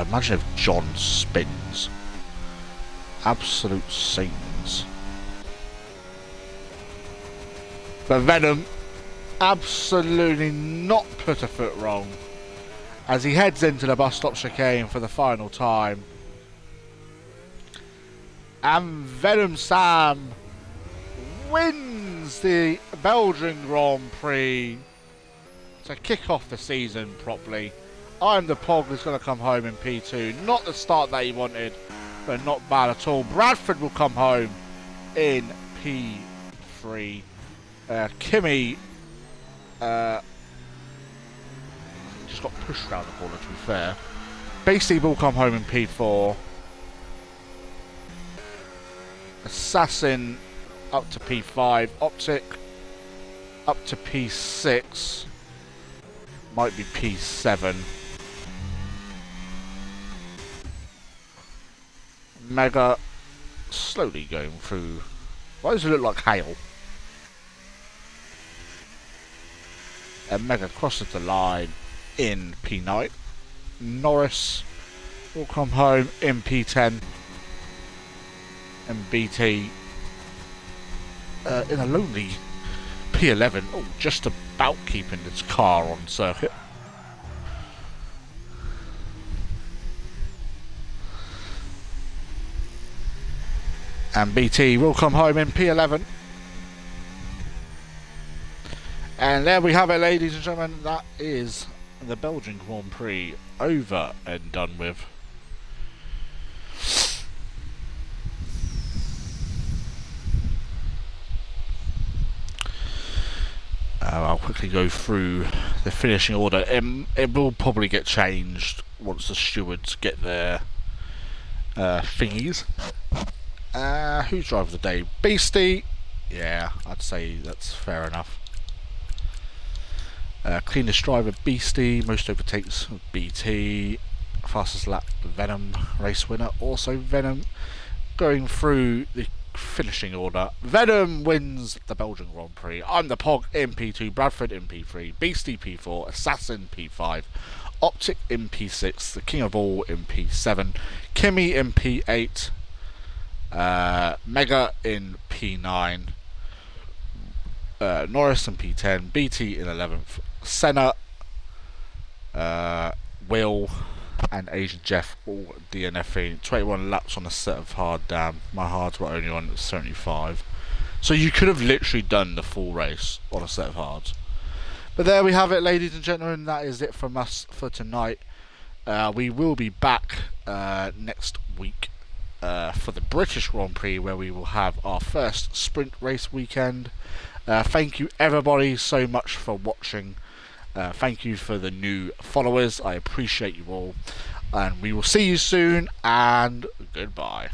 Imagine if John spins. Absolute scenes. But Venom absolutely not put a foot wrong as he heads into the bus stop chicane for the final time. And Venom Sam wins the Belgian Grand Prix to kick off the season properly. I'm the Pog is going to come home in P2. Not the start that he wanted, but not bad at all. Bradford will come home in P3. Kimmy just got pushed around the corner, to be fair. Beastie will come home in P4. Assassin up to P5. Optic up to P6. Might be P7. Mega slowly going through. Why does it look like hail? And Mega crosses the line in P9. Norris will come home in P10. And BT in a lonely P11. Oh, just about keeping its car on circuit. And BT will come home in P11. And there we have it, ladies and gentlemen. That is the Belgian Grand Prix over and done with. I'll quickly go through the finishing order. It will probably get changed once the stewards get their thingies. Who's driver of the day? Beastie. Yeah, I'd say that's fair enough. Cleanest driver, Beastie. Most overtakes, BT. Fastest lap, Venom. Race winner, also Venom. Going through the finishing order. Venom wins the Belgian Grand Prix. I'm the Pog in P2, Bradford in P3, Beastie P4, Assassin P5, Optic in P6, the King of All in P7, Kimmy in P8, Mega in P9, Norris in P10, BT in 11th, Senna, Will, and Asian Jeff all DNFing. 21 laps on a set of hard. Damn, my hards were only on 75. So you could have literally done the full race on a set of hards. But there we have it, ladies and gentlemen. That is it from us for tonight. We will be back next week for the British Grand Prix, where we will have our first sprint race weekend. Thank you everybody so much for watching. Thank you for the new followers. I appreciate you all. And we will see you soon, and goodbye.